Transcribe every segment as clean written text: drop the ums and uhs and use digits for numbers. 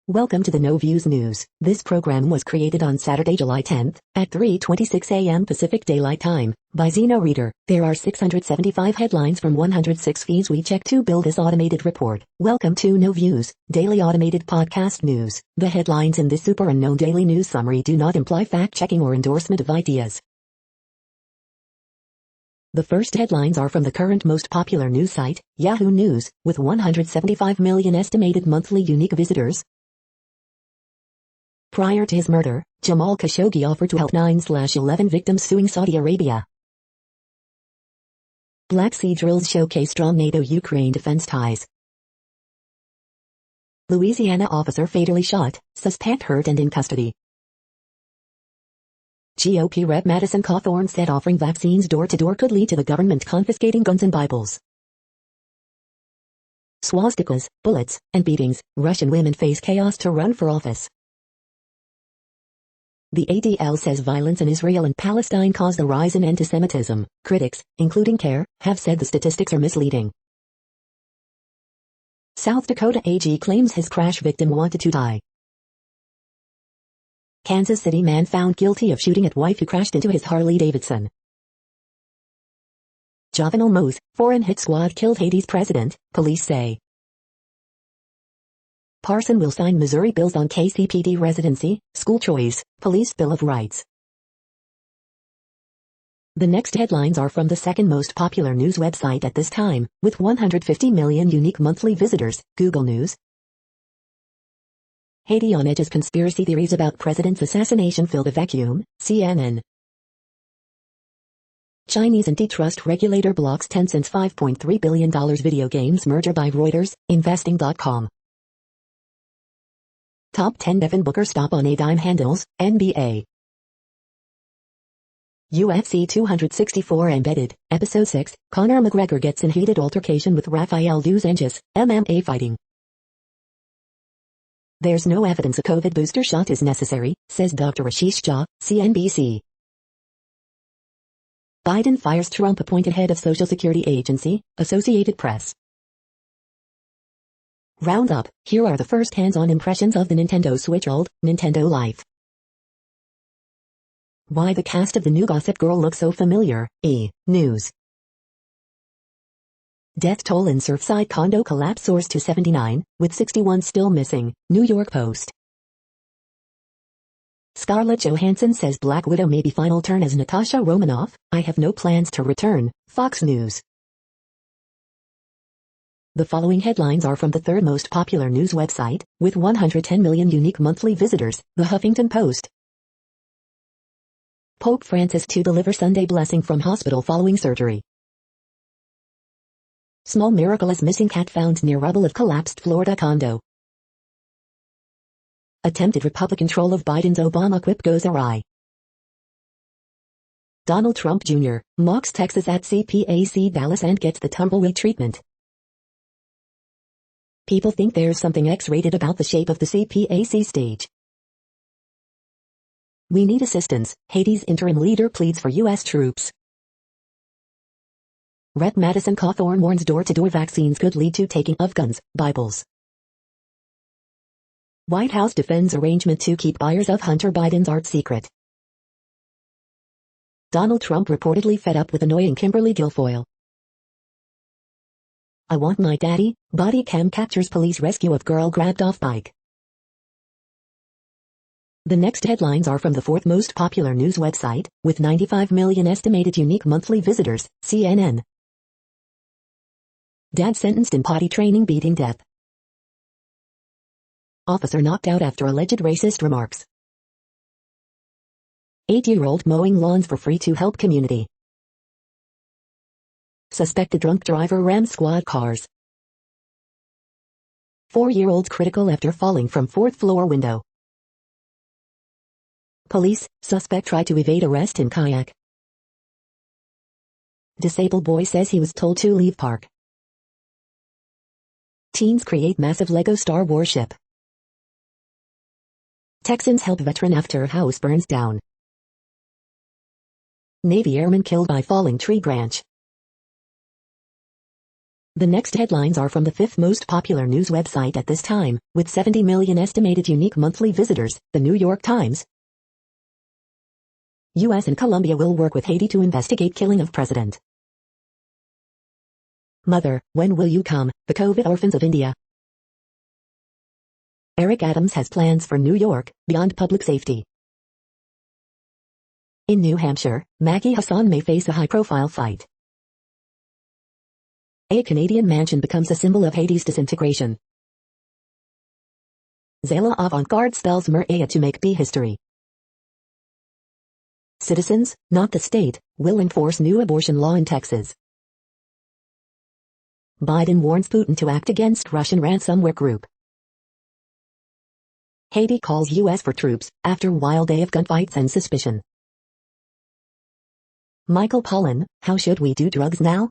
Welcome to the No Views News. This program was created on Saturday, July 10th, at 3:26 a.m. Pacific Daylight Time, by Zeno Reader. There are 675 headlines from 106 feeds we check to build this automated report. Welcome to No Views, daily automated podcast news. The headlines in this super unknown daily news summary do not imply fact-checking or endorsement of ideas. The first headlines are from the current most popular news site, Yahoo News, with 175 million estimated monthly unique visitors. Prior to his murder, Jamal Khashoggi offered to help 9/11 victims suing Saudi Arabia. Black Sea drills showcase strong NATO-Ukraine defense ties. Louisiana officer fatally shot, suspect hurt and in custody. GOP Rep Madison Cawthorn said offering vaccines door-to-door could lead to the government confiscating guns and Bibles. Swastikas, bullets, and beatings, Russian women face chaos to run for office. The ADL says violence in Israel and Palestine caused a rise in anti-Semitism. Critics, including CARE, have said the statistics are misleading. South Dakota AG claims his crash victim wanted to die. Kansas City man found guilty of shooting at wife who crashed into his Harley-Davidson. Jovenel Moise, foreign hit squad killed Haiti's president, police say. Parson will sign Missouri bills on KCPD residency, school choice, police bill of rights. The next headlines are from the second most popular news website at this time, with 150 million unique monthly visitors, Google News. Haiti on edge as conspiracy theories about president's assassination fill the vacuum, CNN. Chinese antitrust regulator blocks Tencent's $5.3 billion video games merger by Reuters, investing.com. Top 10 Devin Booker stop on a dime handles, NBA. UFC 264 Embedded, Episode 6, Conor McGregor gets in heated altercation with Rafael dos Anjos, MMA fighting. There's no evidence a COVID booster shot is necessary, says Dr. Ashish Jha, CNBC. Biden fires Trump appointed head of Social Security Agency, Associated Press. Roundup, here are the first hands-on impressions of the Nintendo Switch old, Nintendo Life. Why the cast of the new Gossip Girl looks so familiar, News. Death toll in Surfside condo collapse soars to 79, with 61 still missing, New York Post. Scarlett Johansson says Black Widow may be final turn as Natasha Romanoff, I have no plans to return, Fox News. The following headlines are from the third most popular news website, with 110 million unique monthly visitors, The Huffington Post. Pope Francis to deliver Sunday blessing from hospital following surgery. Small miracle as missing cat found near rubble of collapsed Florida condo. Attempted Republican troll of Biden's Obama quip goes awry. Donald Trump Jr. mocks Texas at CPAC Dallas and gets the tumbleweed treatment. People think there's something X-rated about the shape of the CPAC stage. We need assistance, Haiti's interim leader pleads for U.S. troops. Rep Madison Cawthorn warns door-to-door vaccines could lead to taking of guns, Bibles. White House defends arrangement to keep buyers of Hunter Biden's art secret. Donald Trump reportedly fed up with annoying Kimberly Guilfoyle. I want my daddy, body cam captures police rescue of girl grabbed off bike. The next headlines are from the fourth most popular news website, with 95 million estimated unique monthly visitors, CNN. Dad sentenced in potty training beating death. Officer knocked out after alleged racist remarks. 8-year-old mowing lawns for free to help community. Suspected drunk driver rams squad cars. 4-year-old critical after falling from 4th floor window. Police, suspect tried to evade arrest in kayak. Disabled boy says he was told to leave park. Teens create massive Lego Star Wars ship. Texans help veteran after house burns down. Navy airman killed by falling tree branch. The next headlines are from the fifth most popular news website at this time, with 70 million estimated unique monthly visitors, the New York Times. U.S. and Colombia will work with Haiti to investigate killing of president. Mother, when will you come, the COVID orphans of India? Eric Adams has plans for New York, beyond public safety. In New Hampshire, Maggie Hassan may face a high-profile fight. A Canadian mansion becomes a symbol of Haiti's disintegration. Zayla avant-garde spells Maria to make B history. Citizens, not the state, will enforce new abortion law in Texas. Biden warns Putin to act against Russian ransomware group. Haiti calls U.S. for troops, after wild day of gunfights and suspicion. Michael Pollan, how should we do drugs now?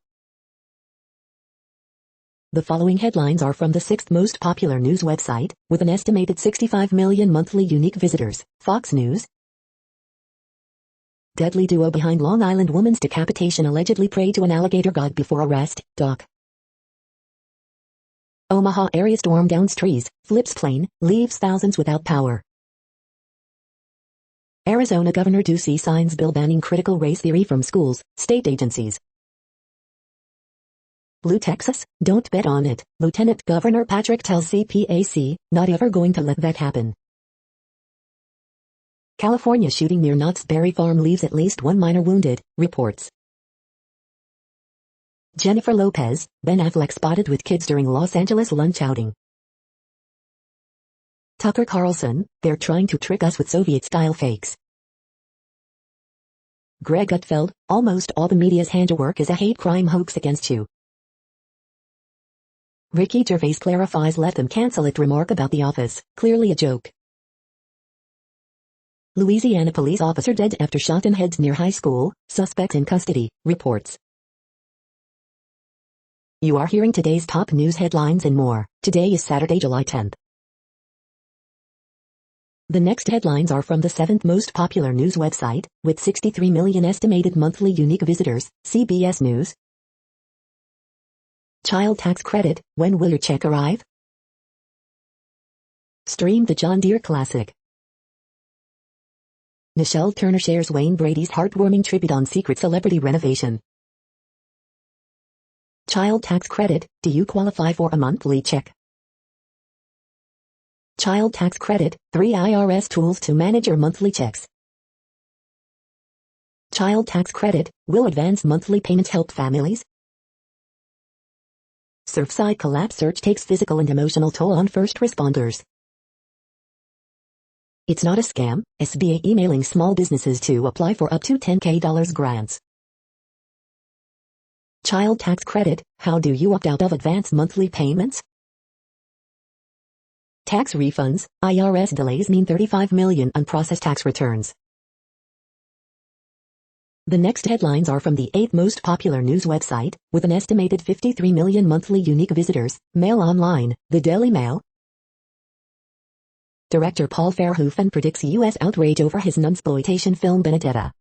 The following headlines are from the sixth most popular news website, with an estimated 65 million monthly unique visitors, Fox News. Deadly duo behind Long Island woman's decapitation allegedly prayed to an alligator god before arrest, Doc. Omaha area storm downs trees, flips plane, leaves thousands without power. Arizona Governor Ducey signs bill banning critical race theory from schools, state agencies. Blue Texas, don't bet on it, Lieutenant Governor Patrick tells CPAC, not ever going to let that happen. California shooting near Knott's Berry Farm leaves at least one minor wounded, reports. Jennifer Lopez, Ben Affleck spotted with kids during Los Angeles lunch outing. Tucker Carlson, they're trying to trick us with Soviet-style fakes. Greg Gutfeld, almost all the media's handiwork is a hate crime hoax against you. Ricky Gervais clarifies let them cancel it remark about The Office, clearly a joke. Louisiana police officer dead after shot in head near high school, suspect in custody, reports. You are hearing today's top news headlines and more. Today is Saturday, July 10th. The next headlines are from the seventh most popular news website, with 63 million estimated monthly unique visitors, CBS News. Child tax credit, when will your check arrive? Stream the John Deere Classic. Nichelle Turner shares Wayne Brady's heartwarming tribute on secret celebrity renovation. Child tax credit, do you qualify for a monthly check? Child tax credit, 3 IRS tools to manage your monthly checks. Child tax credit, will advance monthly payments help families? Surfside collapse search takes physical and emotional toll on first responders. It's not a scam, SBA emailing small businesses to apply for up to $10,000 grants. Child tax credit, how do you opt out of advance monthly payments? Tax refunds, IRS delays mean 35 million unprocessed tax returns. The next headlines are from the eighth most popular news website, with an estimated 53 million monthly unique visitors, Mail Online, the Daily Mail. Director Paul Verhoeven predicts U.S. outrage over his nunsploitation film Benedetta.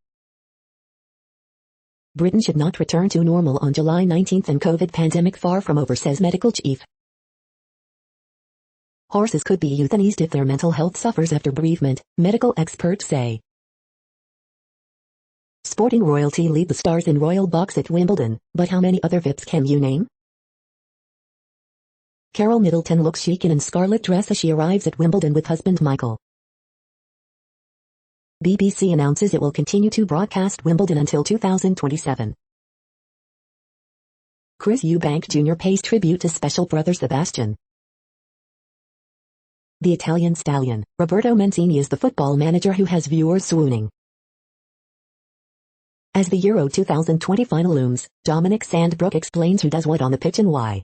Britain should not return to normal on July 19 and COVID pandemic far from over, says medical chief. Horses could be euthanized if their mental health suffers after bereavement, medical experts say. Sporting royalty lead the stars in royal box at Wimbledon, but how many other VIPs can you name? Carol Middleton looks chic in a scarlet dress as she arrives at Wimbledon with husband Michael. BBC announces it will continue to broadcast Wimbledon until 2027. Chris Eubank Jr. pays tribute to special brother Sebastian. The Italian stallion, Roberto Mancini, is the football manager who has viewers swooning. As the Euro 2020 final looms, Dominic Sandbrook explains who does what on the pitch and why.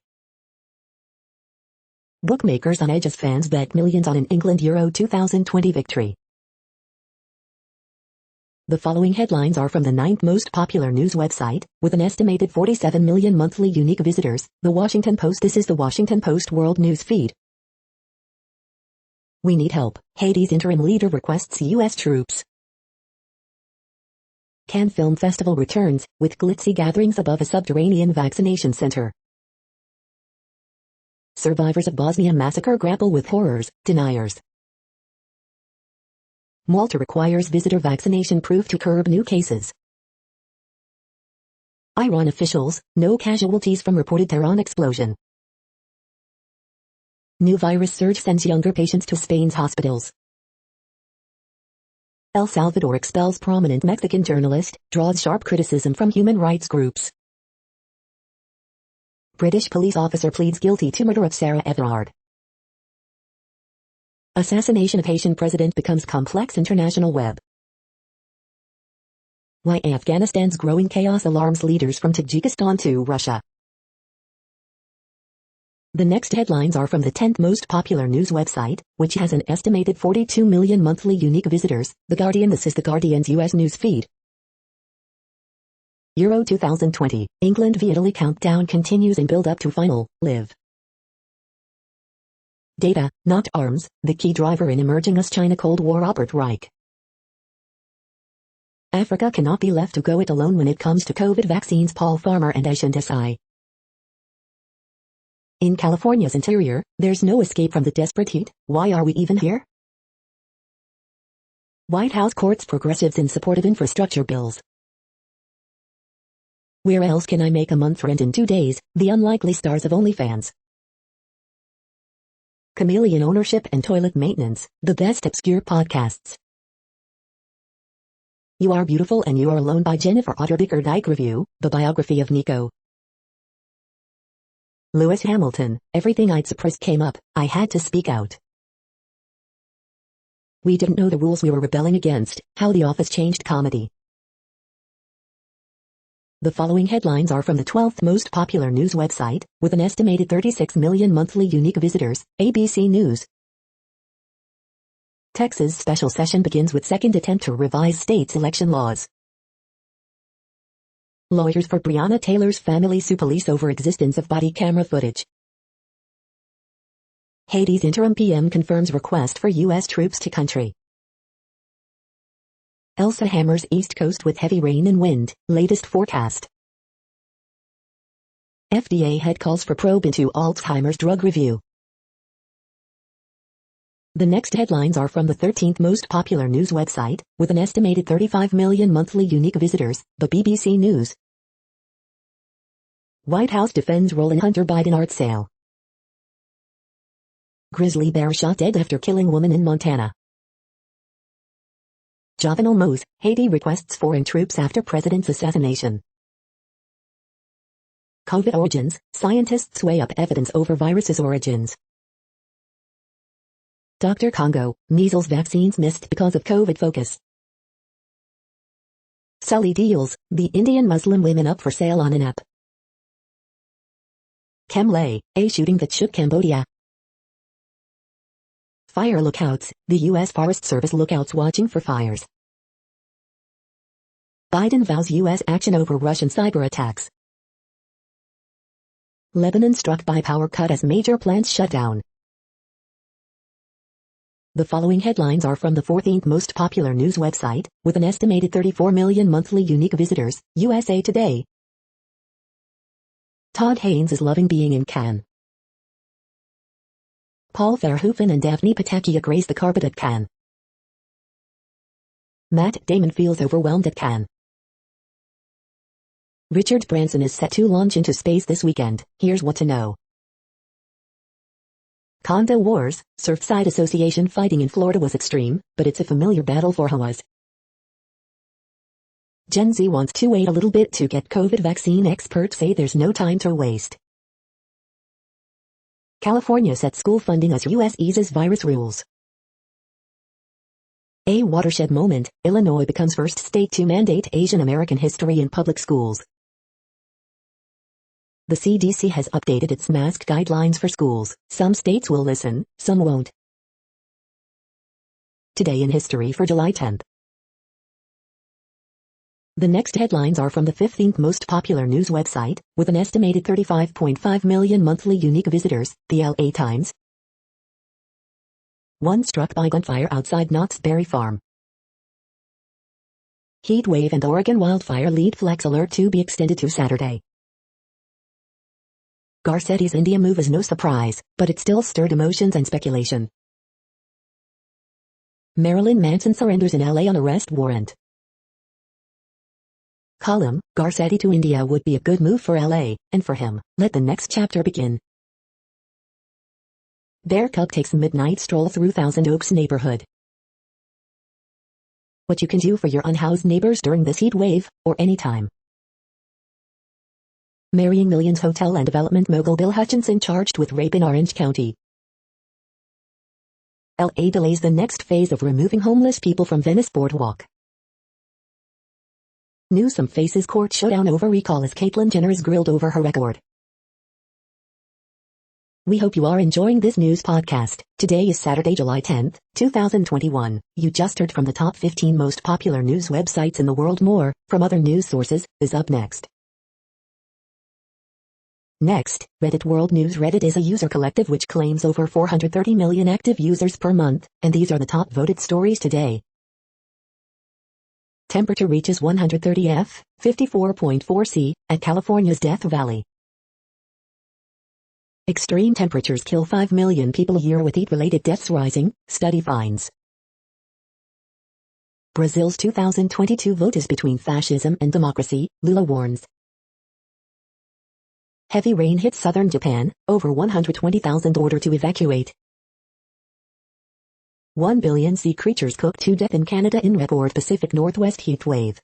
Bookmakers on edge as fans bet millions on an England Euro 2020 victory. The following headlines are from the ninth most popular news website, with an estimated 47 million monthly unique visitors, The Washington Post. This is The Washington Post World News Feed. We need help. Haiti's interim leader requests U.S. troops. Cannes Film Festival returns, with glitzy gatherings above a subterranean vaccination center. Survivors of Bosnia massacre grapple with horrors, deniers. Malta requires visitor vaccination proof to curb new cases. Iran officials, no casualties from reported Tehran explosion. New virus surge sends younger patients to Spain's hospitals. El Salvador expels prominent Mexican journalist, draws sharp criticism from human rights groups. British police officer pleads guilty to murder of Sarah Everard. Assassination of Haitian president becomes complex international web. Why Afghanistan's growing chaos alarms leaders from Tajikistan to Russia. The next headlines are from the 10th most popular news website, which has an estimated 42 million monthly unique visitors, The Guardian. This is The Guardian's US news feed. Euro 2020, England v Italy countdown continues in build-up to final, live. Data, not arms, the key driver in emerging US-China Cold War. Robert Reich. Africa cannot be left to go it alone when it comes to COVID vaccines. Paul Farmer and Aishan Desai. In California's interior, there's no escape from the desperate heat. Why are we even here? White House courts progressives in support of infrastructure bills. Where else can I make a month rent in 2 days? The unlikely stars of OnlyFans. Chameleon ownership and toilet maintenance, the best obscure podcasts. You Are Beautiful and You Are Alone by Jennifer Otterbeker. Dyke Review, the biography of Nico. Lewis Hamilton, everything I'd suppressed came up, I had to speak out. We didn't know the rules we were rebelling against, how The Office changed comedy. The following headlines are from the 12th most popular news website, with an estimated 36 million monthly unique visitors, ABC News. Texas special session begins with second attempt to revise state's election laws. Lawyers for Breonna Taylor's family sue police over existence of body camera footage. Haiti's interim PM confirms request for U.S. troops to country. Elsa hammers East Coast with heavy rain and wind, latest forecast. FDA head calls for probe into Alzheimer's drug review. The next headlines are from the 13th most popular news website, with an estimated 35 million monthly unique visitors, the BBC News. White House defends role in Hunter Biden art sale. Grizzly bear shot dead after killing woman in Montana. Jovenel Moise, Haiti requests foreign troops after president's assassination. COVID origins, scientists weigh up evidence over virus's origins. Dr. Congo, measles vaccines missed because of COVID focus. Sully deals, the Indian Muslim women up for sale on an app. Chemlay, a shooting that shook Cambodia. Fire lookouts, the U.S. Forest Service lookouts watching for fires. Biden vows U.S. action over Russian cyber attacks. Lebanon struck by power cut as major plants shut down. The following headlines are from the 14th most popular news website, with an estimated 34 million monthly unique visitors, USA Today. Todd Haynes is loving being in Cannes. Paul Verhoeven and Daphne Pataki grace the carpet at Cannes. Matt Damon feels overwhelmed at Cannes. Richard Branson is set to launch into space this weekend. Here's what to know. Condo wars, Surfside Association fighting in Florida was extreme, but it's a familiar battle for Hawaii. Gen Z wants to wait a little bit to get COVID vaccine. Experts say there's no time to waste. California sets school funding as U.S. eases virus rules. A watershed moment, Illinois becomes first state to mandate Asian American history in public schools. The CDC has updated its mask guidelines for schools. Some states will listen, some won't. Today in history for July 10th. The next headlines are from the 15th most popular news website, with an estimated 35.5 million monthly unique visitors, the LA Times. One struck by gunfire outside Knott's Berry Farm. Heat wave and Oregon wildfire lead flags alert to be extended to Saturday. Garcetti's India move is no surprise, but it still stirred emotions and speculation. Marilyn Manson surrenders in LA on arrest warrant. Column, Garcetti to India would be a good move for LA, and for him, let the next chapter begin. Bear Cub takes a midnight stroll through Thousand Oaks neighborhood. What you can do for your unhoused neighbors during this heat wave, or any time. Marrying Millions hotel and development mogul Bill Hutchinson charged with rape in Orange County. LA delays the next phase of removing homeless people from Venice Boardwalk. Newsom faces court showdown over recall as Caitlyn Jenner is grilled over her record. We hope you are enjoying this news podcast. Today is Saturday, July 10th, 2021. You just heard from the top 15 most popular news websites in the world. More, from other news sources, is up next. Next, Reddit World News. Reddit is a user collective which claims over 430 million active users per month, and these are the top voted stories today. Temperature reaches 130 F, 54.4 C, at California's Death Valley. Extreme temperatures kill 5 million people a year with heat-related deaths rising, study finds. Brazil's 2022 vote is between fascism and democracy, Lula warns. Heavy rain hits southern Japan, over 120,000 ordered to evacuate. 1 billion sea creatures cooked to death in Canada in record Pacific Northwest heat wave.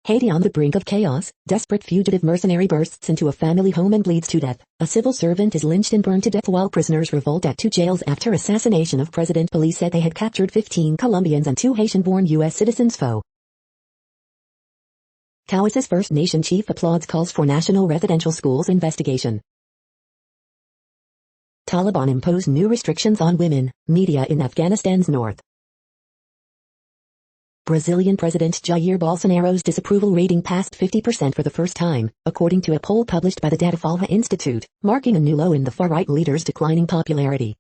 Haiti on the brink of chaos, desperate fugitive mercenary bursts into a family home and bleeds to death. A civil servant is lynched and burned to death while prisoners revolt at two jails after assassination of president. Police said they had captured 15 Colombians and 2 Haitian-born U.S. citizens. Taoist's First Nation chief applauds calls for national residential schools investigation. Taliban impose new restrictions on women, media in Afghanistan's north. Brazilian President Jair Bolsonaro's disapproval rating passed 50% for the first time, according to a poll published by the Datafolha Institute, marking a new low in the far-right leader's declining popularity.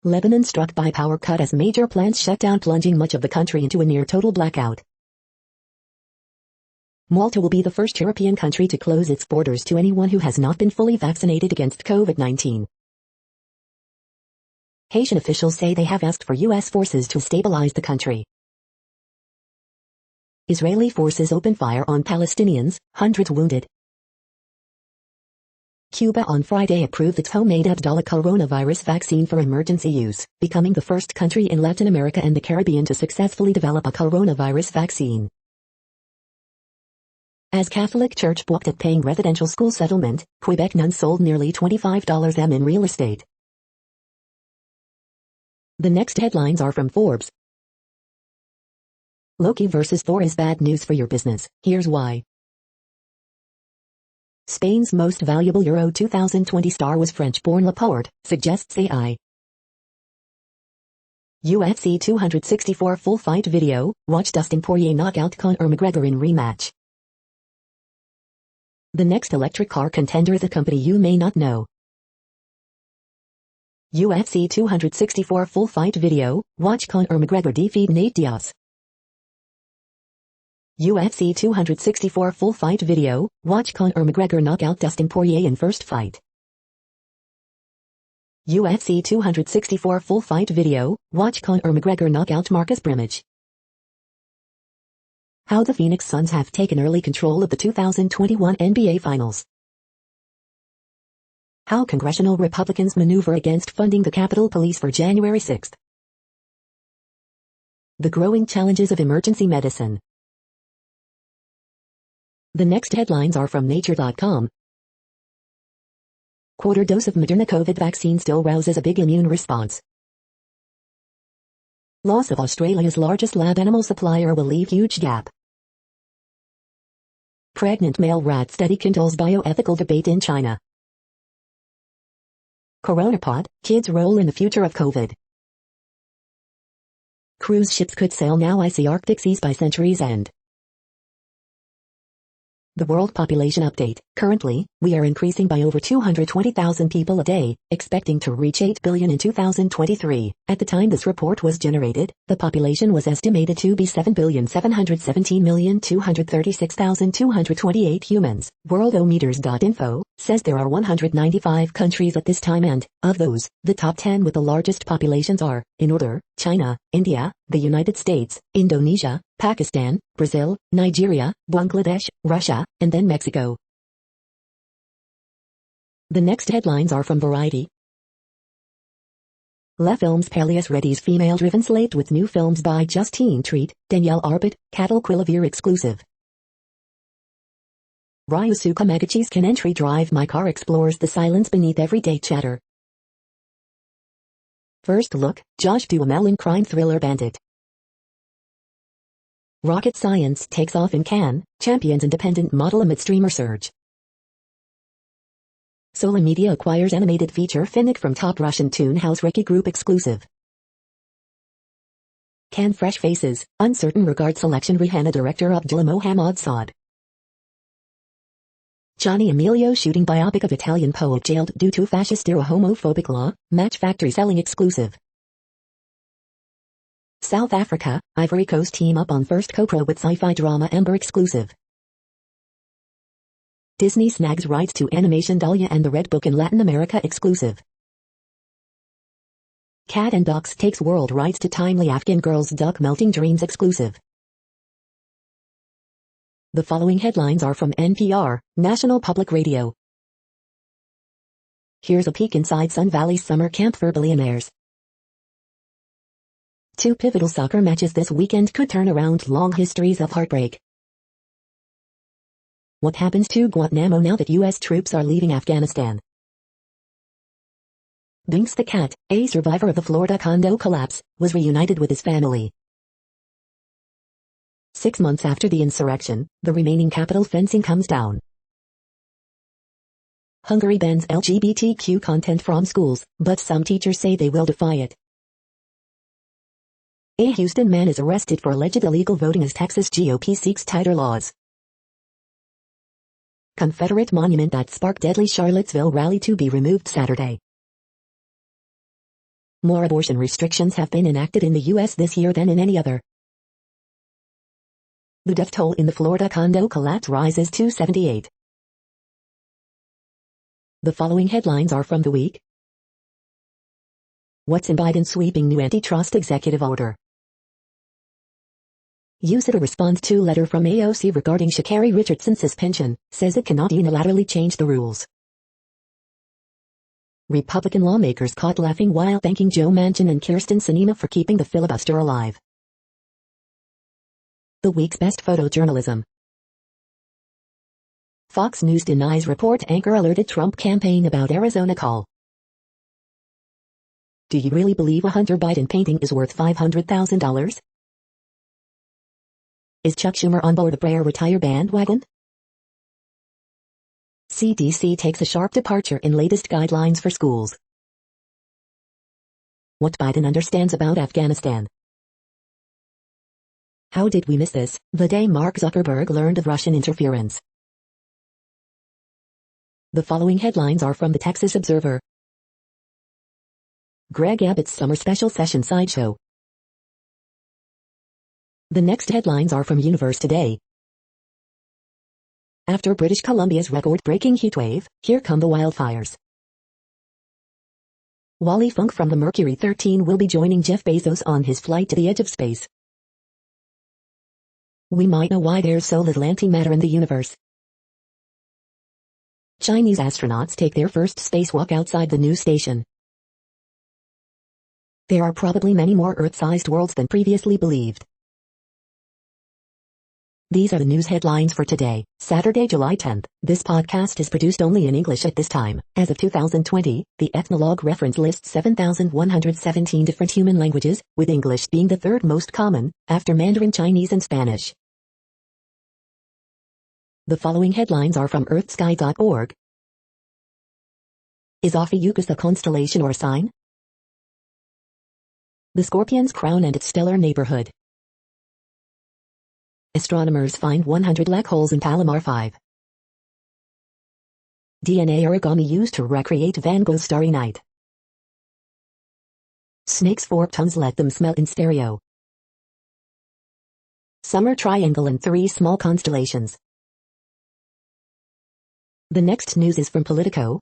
Lebanon struck by power cut as major plants shut down, plunging much of the country into a near-total blackout. Malta will be the first European country to close its borders to anyone who has not been fully vaccinated against COVID-19. Haitian officials say they have asked for U.S. forces to stabilize the country. Israeli forces open fire on Palestinians, hundreds wounded. Cuba on Friday approved its homemade Abdala coronavirus vaccine for emergency use, becoming the first country in Latin America and the Caribbean to successfully develop a coronavirus vaccine. As Catholic Church balked at paying residential school settlement, Quebec nuns sold nearly $25 M in real estate. The next headlines are from Forbes. Loki vs. Thor is bad news for your business. Here's why. Spain's most valuable Euro 2020 star was French-born Laporte, suggests AI. UFC 264 full fight video, watch Dustin Poirier knock out Conor McGregor in rematch. The next electric car contender is a company you may not know. UFC 264 full fight video, watch Conor McGregor defeat Nate Diaz. UFC 264 full fight video, watch Conor McGregor knock out Dustin Poirier in first fight. UFC 264 full fight video, watch Conor McGregor knock out Marcus Brimage. How the Phoenix Suns have taken early control of the 2021 NBA Finals. How congressional Republicans maneuver against funding the Capitol Police for January 6. The growing challenges of emergency medicine. The next headlines are from Nature.com. Quarter dose of Moderna COVID vaccine still rouses a big immune response. Loss of Australia's largest lab animal supplier will leave huge gap. Pregnant male rat study kindles bioethical debate in China. Coronapod, kids' role in the future of COVID. Cruise ships could sail now icy Arctic seas by century's end. The World Population Update. Currently, we are increasing by over 220,000 people a day, expecting to reach 8 billion in 2023. At the time this report was generated, the population was estimated to be 7,717,236,228 humans. Worldometers.info says there are 195 countries at this time and, of those, the top 10 with the largest populations are, in order, China, India, the United States, Indonesia, Pakistan, Brazil, Nigeria, Bangladesh, Russia, and then Mexico. The next headlines are from Variety. Le Films Peleus Reddy's female-driven slate with new films by Justine Treat, Danielle Arbit, Catal Quilavere exclusive. Ryusuke Megachi's Can Entry Drive My Car explores the silence beneath everyday chatter. First look, Josh Duhamel in crime thriller Bandit. Rocket Science takes off in Cannes, champions independent model amid streamer surge. Sola Media acquires animated feature Finnick from top Russian tune house Reki Group exclusive. Cannes Fresh Faces, uncertain regard selection Rihanna director Abdullah Mohammad Saad. Johnny Emilio shooting biopic of Italian poet jailed due to fascist era homophobic law, Match Factory selling exclusive. South Africa, Ivory Coast team up on first co-pro with sci-fi drama Ember exclusive. Disney snags rights to animation Dahlia and the Red Book in Latin America exclusive. Cat and Docs takes world rights to timely Afghan girls duck melting dreams exclusive. The following headlines are from NPR, National Public Radio. Here's a peek inside Sun Valley's summer camp for billionaires. Two pivotal soccer matches this weekend could turn around long histories of heartbreak. What happens to Guantanamo now that U.S. troops are leaving Afghanistan? Binks the cat, a survivor of the Florida condo collapse, was reunited with his family. 6 months after the insurrection, the remaining Capitol fencing comes down. Hungary bans LGBTQ content from schools, but some teachers say they will defy it. A Houston man is arrested for alleged illegal voting as Texas GOP seeks tighter laws. Confederate monument that sparked deadly Charlottesville rally to be removed Saturday. More abortion restrictions have been enacted in the U.S. this year than in any other. The death toll in the Florida condo collapse rises to 78. The following headlines are from The Week. What's in Biden's sweeping new antitrust executive order? USIDA responds to letter from AOC regarding Sha'Carri Richardson's suspension, says it cannot unilaterally change the rules. Republican lawmakers caught laughing while thanking Joe Manchin and Kyrsten Sinema for keeping the filibuster alive. The week's best photojournalism. Fox News denies report anchor alerted Trump campaign about Arizona call. Do you really believe a Hunter Biden painting is worth $500,000? Is Chuck Schumer on board the Brer retire bandwagon? CDC takes a sharp departure in latest guidelines for schools. What Biden understands about Afghanistan. How did we miss this, the day Mark Zuckerberg learned of Russian interference? The following headlines are from the Texas Observer. Greg Abbott's summer special session sideshow. The next headlines are from Universe Today. After British Columbia's record-breaking heatwave, here come the wildfires. Wally Funk from the Mercury 13 will be joining Jeff Bezos on his flight to the edge of space. We might know why there's so little antimatter in the universe. Chinese astronauts take their first spacewalk outside the new station. There are probably many more Earth-sized worlds than previously believed. These are the news headlines for today, Saturday, July 10th. This podcast is produced only in English at this time. As of 2020, the Ethnologue reference lists 7,117 different human languages, with English being the third most common, after Mandarin Chinese and Spanish. The following headlines are from earthsky.org. Is Ophiuchus a constellation or a sign? The Scorpion's crown and its stellar neighborhood. Astronomers find 100 black holes in Palomar 5. DNA origami used to recreate Van Gogh's Starry Night. Snakes' forked tongues let them smell in stereo. Summer triangle and 3 small constellations. The next news is from Politico.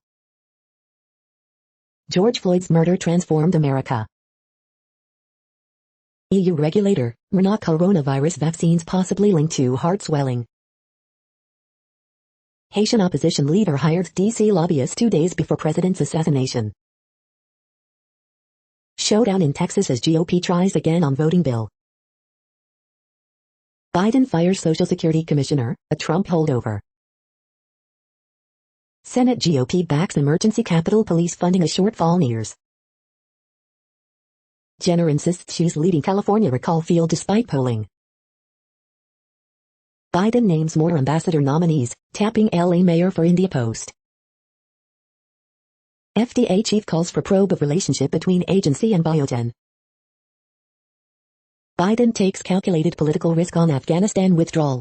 George Floyd's murder transformed America. EU regulator, Merck coronavirus vaccines possibly linked to heart swelling. Haitian opposition leader hired DC lobbyist 2 days before president's assassination. Showdown in Texas as GOP tries again on voting bill. Biden fires Social Security Commissioner, a Trump holdover. Senate GOP backs emergency Capitol Police funding as shortfall nears. Jenner insists she's leading California recall field despite polling. Biden names more ambassador nominees, tapping LA mayor for India post. FDA chief calls for probe of relationship between agency and Biogen. Biden takes calculated political risk on Afghanistan withdrawal.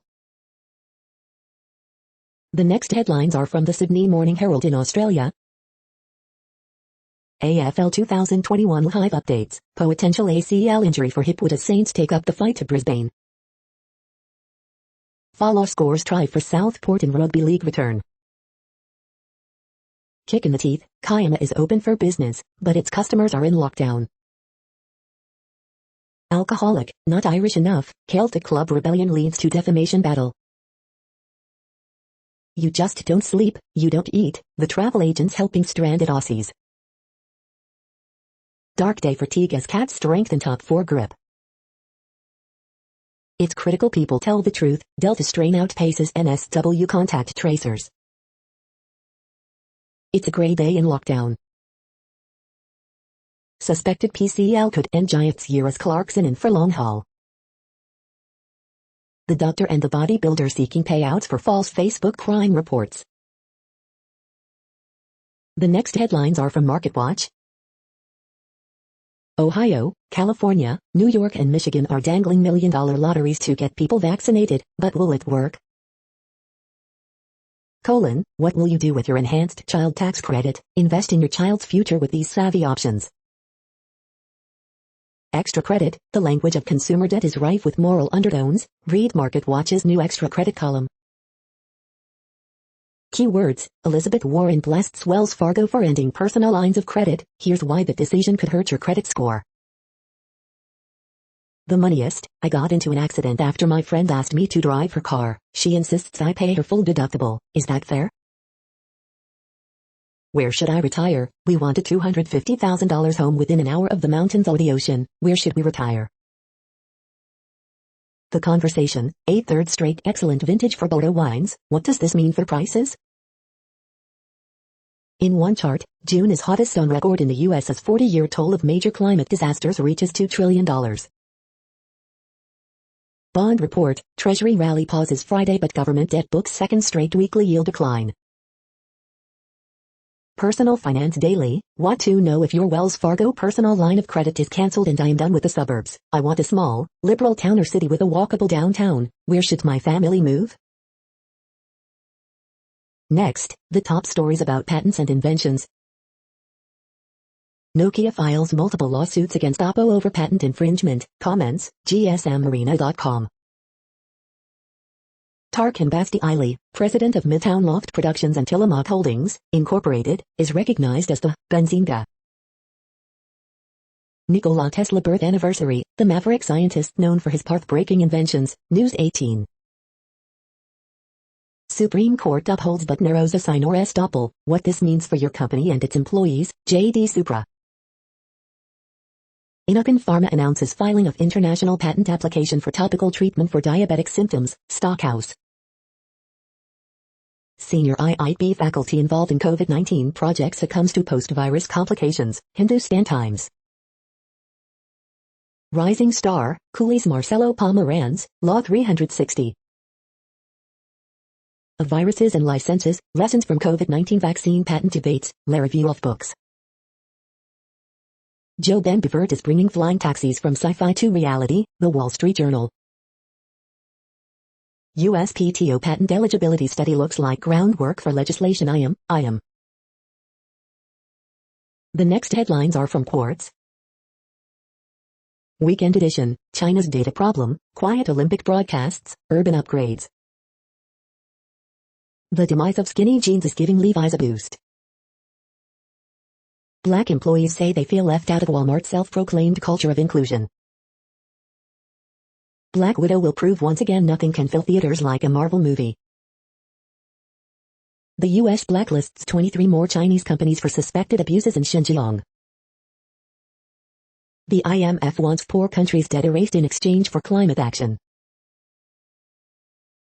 The next headlines are from the Sydney Morning Herald in Australia. AFL 2021 live updates. Potential ACL injury for Hipwood as Saints take up the fight to Brisbane. Follow scores try for Southport in Rugby League return. Kick in the teeth. Kiama is open for business, but its customers are in lockdown. Alcoholic, not Irish enough. Celtic club rebellion leads to defamation battle. You just don't sleep, you don't eat. The travel agents helping stranded Aussies. Dark day for Teague as Cats strengthen top 4 grip. It's critical people tell the truth. Delta strain outpaces NSW contact tracers. It's a grey day in lockdown. Suspected PCL could end Giants' year as Clarkson in for long haul. The doctor and the bodybuilder seeking payouts for false Facebook crime reports. The next headlines are from MarketWatch. Ohio, California, New York and Michigan are dangling million-dollar lotteries to get people vaccinated, but will it work? What will you do with your enhanced child tax credit? Invest in your child's future with these savvy options. Extra credit, the language of consumer debt is rife with moral undertones. Read MarketWatch's new extra credit column. Keywords, Elizabeth Warren blasts Wells Fargo for ending personal lines of credit. Here's why that decision could hurt your credit score. The moneyest, I got into an accident after my friend asked me to drive her car. She insists I pay her full deductible. Is that fair? Where should I retire? We want a $250,000 home within an hour of the mountains or the ocean. Where should we retire? The Conversation, a third straight excellent vintage for Bordeaux wines. What does this mean for prices? In one chart, June is hottest on record in the U.S. as 40-year toll of major climate disasters reaches $2 trillion. Bond report, Treasury rally pauses Friday but government debt books second straight weekly yield decline. Personal Finance Daily, want to know if your Wells Fargo personal line of credit is cancelled and I am done with the suburbs. I want a small, liberal town or city with a walkable downtown. Where should my family move? Next, the top stories about patents and inventions. Nokia files multiple lawsuits against Oppo over patent infringement. Comments, gsmarina.com. Tarkan Basti-Ili, president of Midtown Loft Productions and Tillamook Holdings, Incorporated, is recognized as the Benzinga. Nikola Tesla birth anniversary, the maverick scientist known for his path-breaking inventions. News 18. Supreme Court upholds but narrows assign or estoppel. What this means for your company and its employees. JD Supra. Inokin Pharma announces filing of international patent application for topical treatment for diabetic symptoms. Stockhouse. Senior IIB faculty involved in COVID-19 project succumbs to post-virus complications. Hindustan Times. Rising Star, Cooley's Marcelo Pomeranz, Law 360. Of viruses and licenses, lessons from COVID-19 vaccine patent debates, La Review of Books. Joe Ben Bivert is bringing flying taxis from sci-fi to reality, The Wall Street Journal. USPTO patent eligibility study looks like groundwork for legislation. I am. The next headlines are from Quartz. Weekend edition, China's data problem, quiet Olympic broadcasts, urban upgrades. The demise of skinny jeans is giving Levi's a boost. Black employees say they feel left out of Walmart's self-proclaimed culture of inclusion. Black Widow will prove once again nothing can fill theaters like a Marvel movie. The U.S. blacklists 23 more Chinese companies for suspected abuses in Xinjiang. The IMF wants poor countries' debt erased in exchange for climate action.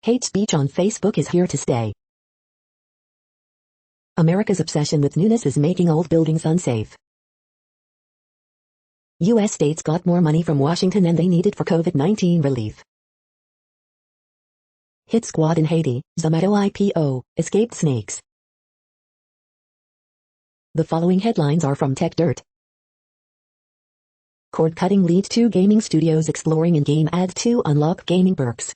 Hate speech on Facebook is here to stay. America's obsession with newness is making old buildings unsafe. U.S. states got more money from Washington than they needed for COVID-19 relief. Hit squad in Haiti, Zomato IPO, escaped snakes. The following headlines are from Tech Dirt. Cord cutting leads to gaming studios exploring in-game ads to unlock gaming perks.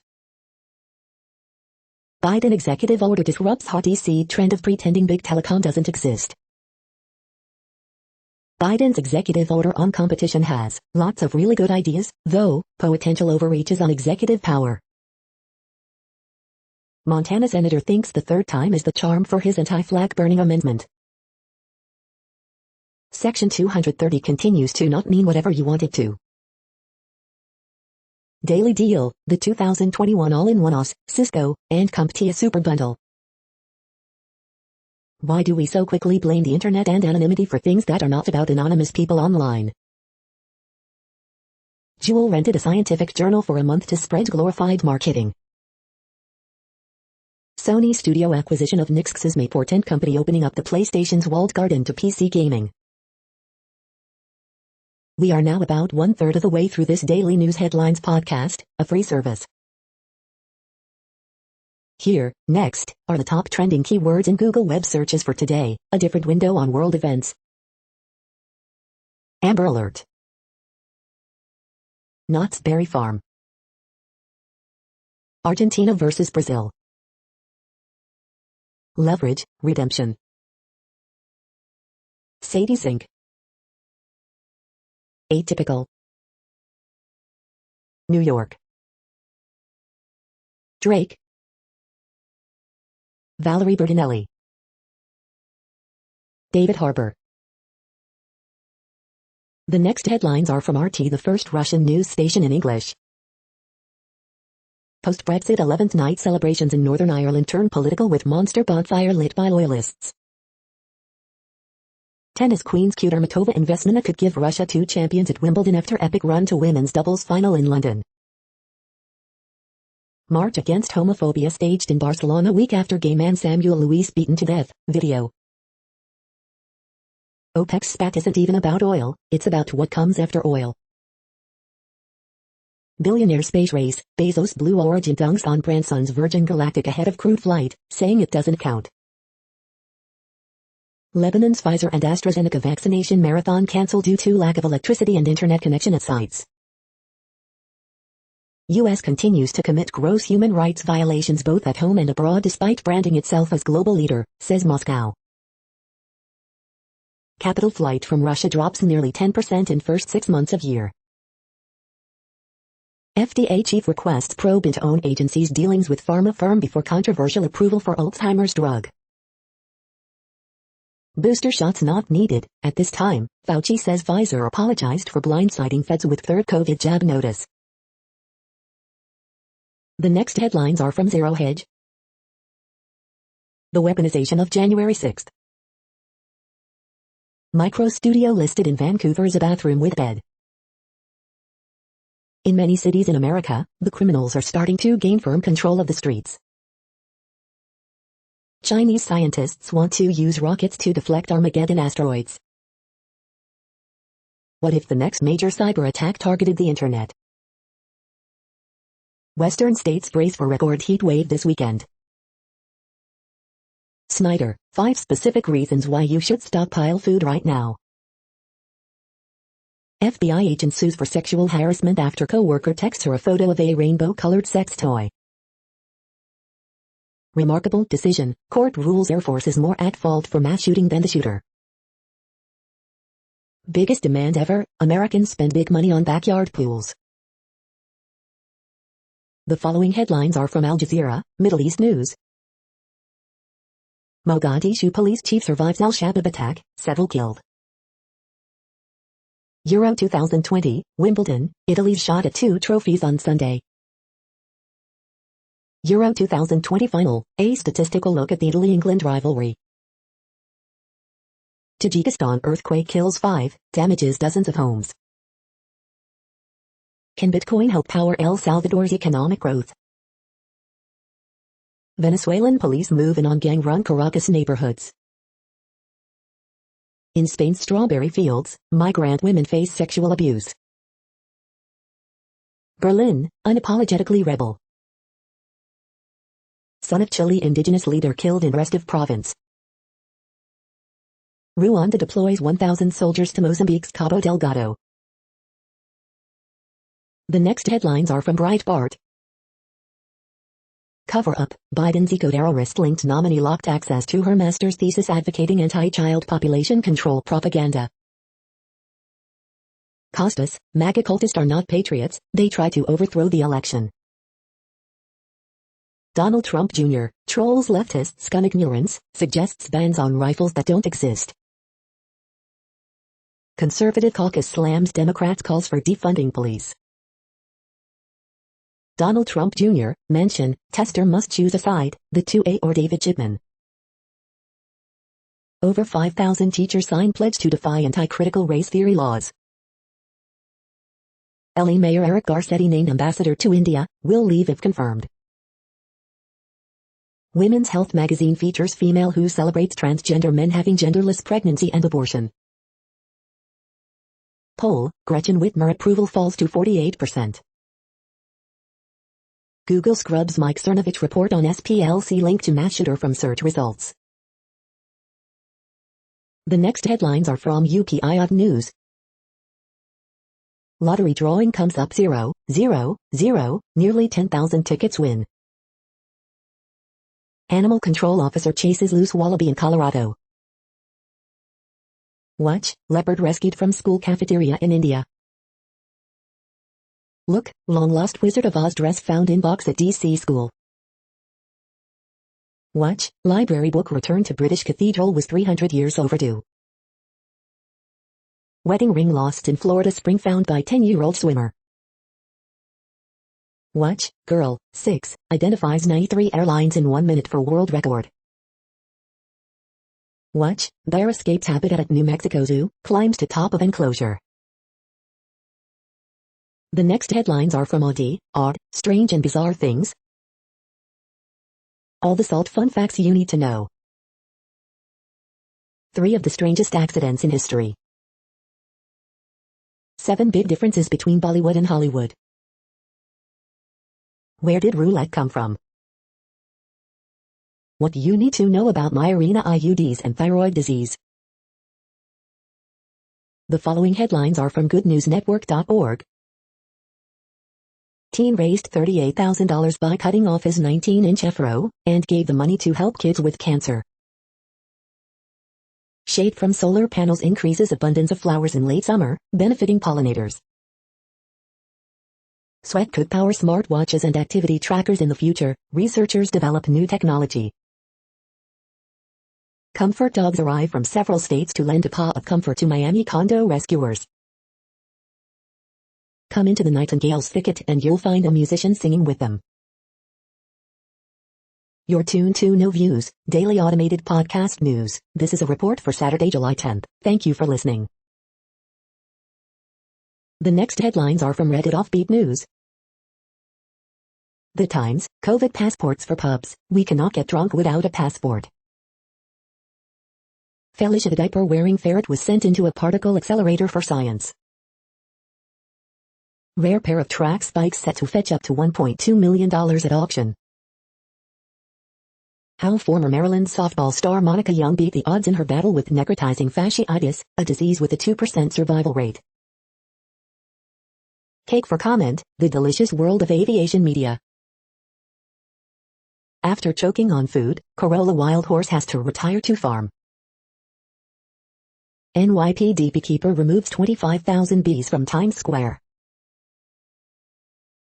Biden executive order disrupts hot DC trend of pretending big telecom doesn't exist. Biden's executive order on competition has lots of really good ideas, though potential overreaches on executive power. Montana senator thinks the third time is the charm for his anti-flag burning amendment. Section 230 continues to not mean whatever you want it to. Daily Deal, the 2021 all-in-one OS, Cisco, and CompTIA Super Bundle. Why do we so quickly blame the internet and anonymity for things that are not about anonymous people online? Jewel rented a scientific journal for a month to spread glorified marketing. Sony studio acquisition of Nixx's May portent company opening up the PlayStation's walled garden to PC gaming. We are now about 1/3 of the way through this daily news headlines podcast, a free service. Here, next, are the top trending keywords in Google web searches for today, a different window on world events. Amber Alert. Knott's Berry Farm. Argentina versus Brazil. Leverage, redemption. Sadie Sink. Atypical. New York. Drake. Valerie Bertinelli. David Harbour. The next headlines are from RT, the first Russian news station in English. Post-Brexit 11th night celebrations in Northern Ireland turn political with monster bonfire lit by loyalists. Tennis queen's Kudermetova and Vesnina could give Russia 2 champions at Wimbledon after epic run to women's doubles final in London. March against homophobia staged in Barcelona week after gay man Samuel Luis beaten to death, video. OPEC's spat isn't even about oil, it's about what comes after oil. Billionaire space race, Bezos Blue Origin dunks on Branson's Virgin Galactic ahead of crew flight, saying it doesn't count. Lebanon's Pfizer and AstraZeneca vaccination marathon cancelled due to lack of electricity and internet connection at sites. U.S. continues to commit gross human rights violations both at home and abroad despite branding itself as global leader, says Moscow. Capital flight from Russia drops nearly 10% in first 6 months of year. FDA chief requests probe into own agency's dealings with pharma firm before controversial approval for Alzheimer's drug. Booster shots not needed. At this time, Fauci says Pfizer apologized for blindsiding feds with third COVID jab notice. The next headlines are from Zero Hedge. The weaponization of January 6th. Micro studio listed in Vancouver as a bathroom with bed. In many cities in America, the criminals are starting to gain firm control of the streets. Chinese scientists want to use rockets to deflect Armageddon asteroids. What if the next major cyber attack targeted the internet? Western states brace for record heat wave this weekend. Snyder, 5 specific reasons why you should stockpile food right now. FBI agent sues for sexual harassment after coworker texts her a photo of a rainbow-colored sex toy. Remarkable decision. Court rules Air Force is more at fault for mass shooting than the shooter. Biggest demand ever. Americans spend big money on backyard pools. The following headlines are from Al Jazeera, Middle East News. Mogadishu police chief survives Al-Shabaab attack, several killed. Euro 2020, Wimbledon, Italy's shot at 2 trophies on Sunday. Euro 2020 final, a statistical look at the Italy-England rivalry. Tajikistan earthquake kills 5, damages dozens of homes. Can Bitcoin help power El Salvador's economic growth? Venezuelan police move in on gang-run Caracas neighborhoods. In Spain's strawberry fields, migrant women face sexual abuse. Berlin, unapologetically rebel. Son of Chile indigenous leader killed in Restov province. Rwanda deploys 1,000 soldiers to Mozambique's Cabo Delgado. The next headlines are from Breitbart. Cover-up, Biden's eco-terrorist-linked nominee locked access to her master's thesis advocating anti-child population control propaganda. Costas, MAGA cultists are not patriots, they try to overthrow the election. Donald Trump Jr., trolls leftists scum ignorance, suggests bans on rifles that don't exist. Conservative caucus slams Democrats' calls for defunding police. Donald Trump Jr., mention, tester must choose a side, the 2A or David Chipman. Over 5,000 teachers sign pledge to defy anti-critical race theory laws. LA Mayor Eric Garcetti named ambassador to India, will leave if confirmed. Women's Health magazine features female who celebrates transgender men having genderless pregnancy and abortion. Poll, Gretchen Whitmer approval falls to 48%. Google scrubs Mike Cernovich report on SPLC link to mass shooter from search results. The next headlines are from UPI News. Lottery drawing comes up 0, 0, 0, nearly 10,000 tickets win. Animal control officer chases loose wallaby in Colorado. Watch, leopard rescued from school cafeteria in India. Look, long-lost Wizard of Oz dress found in box at DC school. Watch, library book returned to British cathedral was 300 years overdue. Wedding ring lost in Florida spring found by 10-year-old swimmer. Watch, girl, 6, identifies 93 airlines in 1 minute for world record. Watch, bear escapes habitat at New Mexico Zoo, climbs to top of enclosure. The next headlines are from Odd, Strange and Bizarre Things. All the salt fun facts you need to know. 3 of the strangest accidents in history. 7 big differences between Bollywood and Hollywood. Where did roulette come from? What you need to know about Mirena IUDs and thyroid disease. The following headlines are from goodnewsnetwork.org. Teen raised $38,000 by cutting off his 19-inch afro, and gave the money to help kids with cancer. Shade from solar panels increases abundance of flowers in late summer, benefiting pollinators. Sweat could power smartwatches and activity trackers in the future, researchers develop new technology. Comfort dogs arrive from several states to lend a paw of comfort to Miami condo rescuers. Come into the nightingale's thicket and you'll find a musician singing with them. You're tuned to No Views, daily automated podcast news. This is a report for Saturday, July 10th. Thank you for listening. The next headlines are from Reddit Offbeat News. The Times, COVID passports for pubs. We cannot get drunk without a passport. Felicia the diaper-wearing ferret was sent into a particle accelerator for science. Rare pair of track spikes set to fetch up to $1.2 million at auction. How former Maryland softball star Monica Young beat the odds in her battle with necrotizing fasciitis, a disease with a 2% survival rate. Cake for comment, the delicious world of aviation media. After choking on food, Corolla wild horse has to retire to farm. NYPD beekeeper removes 25,000 bees from Times Square.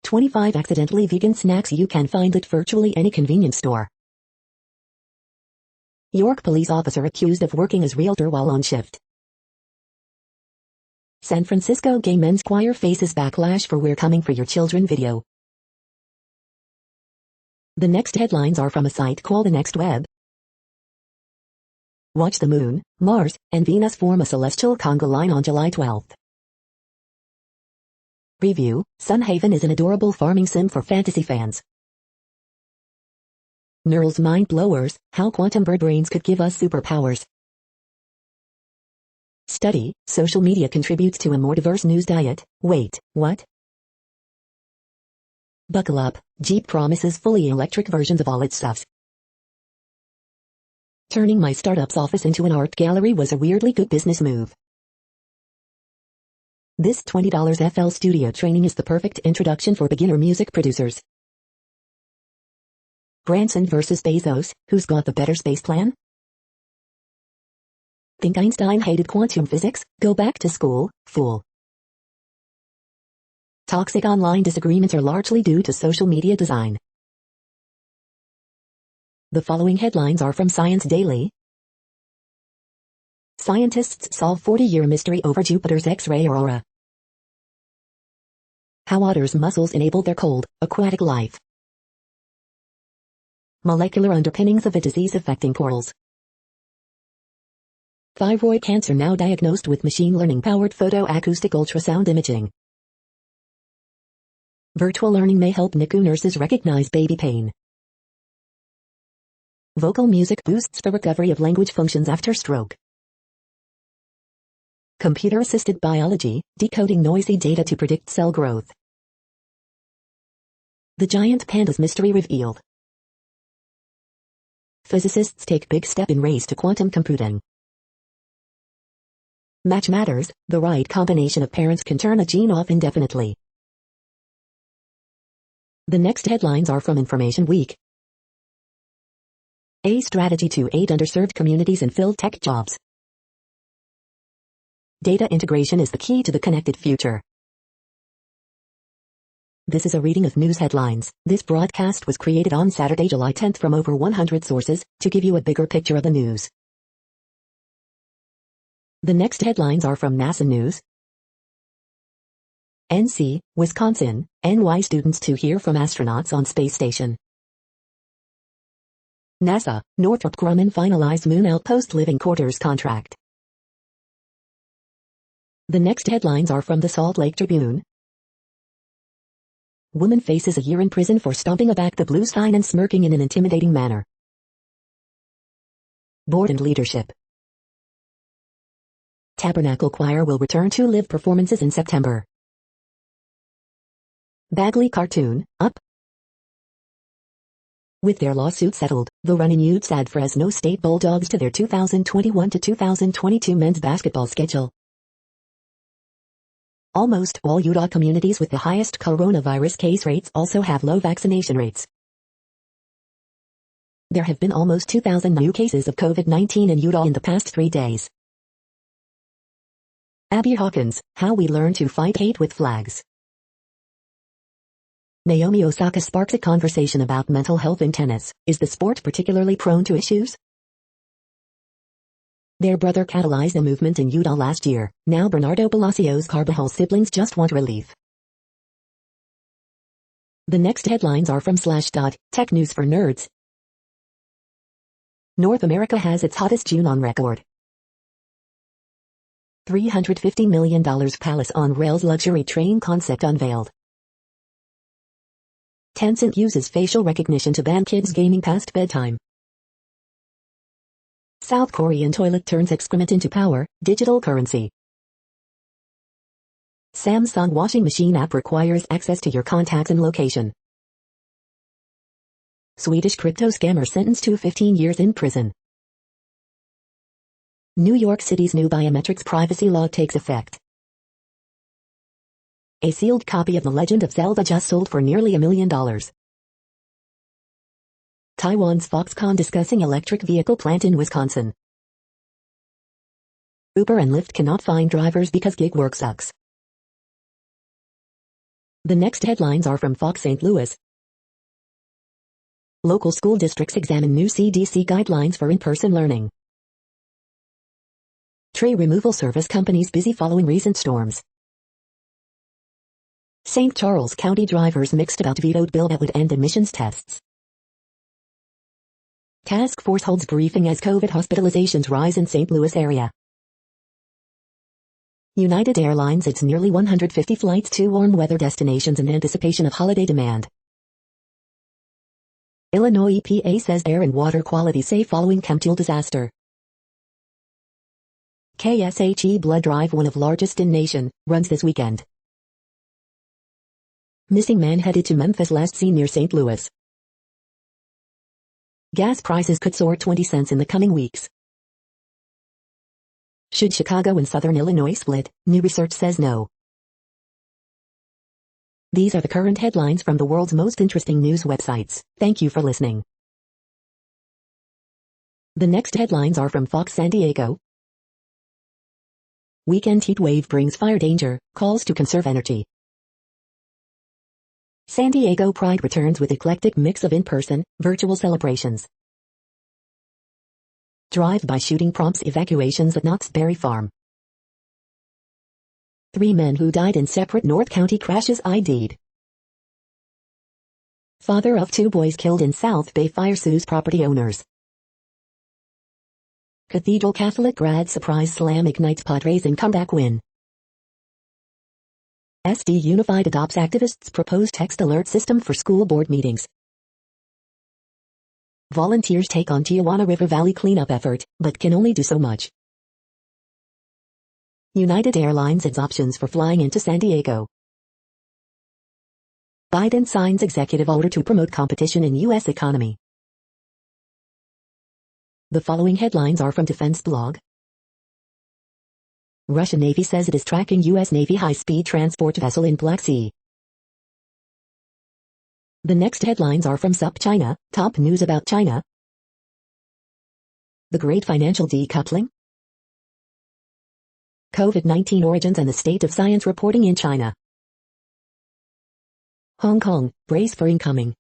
25 accidentally vegan snacks you can find at virtually any convenience store. York police officer accused of working as realtor while on shift. San Francisco gay men's choir faces backlash for "We're Coming for Your Children" video. The next headlines are from a site called The Next Web. Watch the Moon, Mars, and Venus form a celestial conga line on July 12th. Review: Sunhaven is an adorable farming sim for fantasy fans. Neural mind blowers: how quantum bird brains could give us superpowers. Study: social media contributes to a more diverse news diet. Wait, what? Buckle up, Jeep promises fully electric versions of all its stuffs. Turning my startup's office into an art gallery was a weirdly good business move. This $20 FL Studio training is the perfect introduction for beginner music producers. Branson versus Bezos, who's got the better space plan? Think Einstein hated quantum physics? Go back to school, fool. Toxic online disagreements are largely due to social media design. The following headlines are from Science Daily. Scientists solve 40-year mystery over Jupiter's X-ray aurora. How otters' muscles enable their cold, aquatic life. Molecular underpinnings of a disease affecting corals. Thyroid cancer now diagnosed with machine learning-powered photoacoustic ultrasound imaging. Virtual learning may help NICU nurses recognize baby pain. Vocal music boosts the recovery of language functions after stroke. Computer-assisted biology, decoding noisy data to predict cell growth. The giant panda's mystery revealed. Physicists take big step in race to quantum computing. Match matters: the right combination of parents can turn a gene off indefinitely. The next headlines are from Information Week. A strategy to aid underserved communities and fill tech jobs. Data integration is the key to the connected future. This is a reading of news headlines. This broadcast was created on Saturday, July 10th from over 100 sources, to give you a bigger picture of the news. The next headlines are from NASA News. NC, Wisconsin, NY students to hear from astronauts on space station. NASA, Northrop Grumman finalized Moon Outpost living quarters contract. The next headlines are from the Salt Lake Tribune. Woman faces a year in prison for stomping a back the blue sign and smirking in an intimidating manner. Board and leadership. Tabernacle Choir will return to live performances in September. Bagley cartoon, up. With their lawsuit settled, the running Utes add Fresno State Bulldogs to their 2021-2022 men's basketball schedule. Almost all Utah communities with the highest coronavirus case rates also have low vaccination rates. There have been almost 2,000 new cases of COVID-19 in Utah in the past 3 days. Abby Hawkins, How We Learn to Fight Hate with Flags. Naomi Osaka sparks a conversation about mental health in tennis. Is the sport particularly prone to issues? Their brother catalyzed a movement in Utah last year. Now Bernardo Palacios Carbajal siblings just want relief. The next headlines are from Slashdot, Tech News for Nerds. North America has its hottest June on record. $350 million Palace on Rails luxury train concept unveiled. Tencent uses facial recognition to ban kids gaming past bedtime. South Korean toilet turns excrement into power, digital currency. Samsung washing machine app requires access to your contacts and location. Swedish crypto scammer sentenced to 15 years in prison. New York City's new biometrics privacy law takes effect. A sealed copy of The Legend of Zelda just sold for nearly $1 million. Taiwan's Foxconn discussing electric vehicle plant in Wisconsin. Uber and Lyft cannot find drivers because gig work sucks. The next headlines are from Fox St. Louis. Local school districts examine new CDC guidelines for in-person learning. Tree removal service companies busy following recent storms. St. Charles County drivers mixed about vetoed bill that would end emissions tests. Task force holds briefing as COVID hospitalizations rise in St. Louis area. United Airlines adds nearly 150 flights to warm weather destinations in anticipation of holiday demand. Illinois EPA says air and water quality safe following chemtrail disaster. KSHE blood drive, one of largest in nation, runs this weekend. Missing man headed to Memphis, last seen near St. Louis. Gas prices could soar 20 cents in the coming weeks. Should Chicago and Southern Illinois split? New research says no. These are the current headlines from the world's most interesting news websites. Thank you for listening. The next headlines are from Fox San Diego. Weekend heat wave brings fire danger, calls to conserve energy. San Diego Pride returns with eclectic mix of in-person, virtual celebrations. Drive-by shooting prompts evacuations at Knott's Berry Farm. 3 men who died in separate North County crashes ID'd. Father of 2 boys killed in South Bay fire sues property owners. Cathedral Catholic grad surprise slam ignites Padres in comeback win. SD Unified adopts activists' proposed text alert system for school board meetings. Volunteers take on Tijuana River Valley cleanup effort, but can only do so much. United Airlines adds options for flying into San Diego. Biden signs executive order to promote competition in U.S. economy. The following headlines are from Defense Blog. Russian Navy says it is tracking U.S. Navy high-speed transport vessel in Black Sea. The next headlines are from SUP China, top news about China. The great financial decoupling. COVID-19 origins and the state of science reporting in China. Hong Kong, brace for incoming.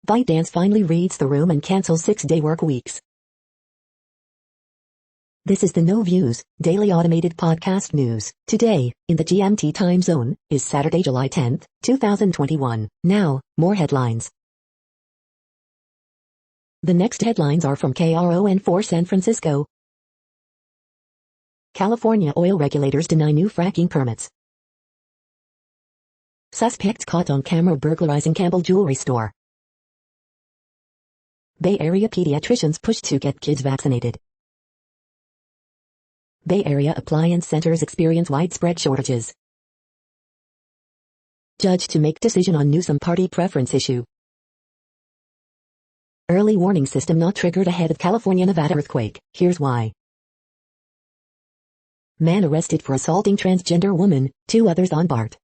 ByteDance finally reads the room and cancels 6-day work weeks. This is the No Views, daily automated podcast news. Today, in the GMT time zone, is Saturday, July 10th, 2021. Now, more headlines. The next headlines are from KRON4 San Francisco. California oil regulators deny new fracking permits. Suspects caught on camera burglarizing Campbell jewelry store. Bay Area pediatricians push to get kids vaccinated. Bay Area appliance centers experience widespread shortages. Judge to make decision on Newsom party preference issue. Early warning system not triggered ahead of California-Nevada earthquake. Here's why. Man arrested for assaulting transgender woman, 2 others on BART.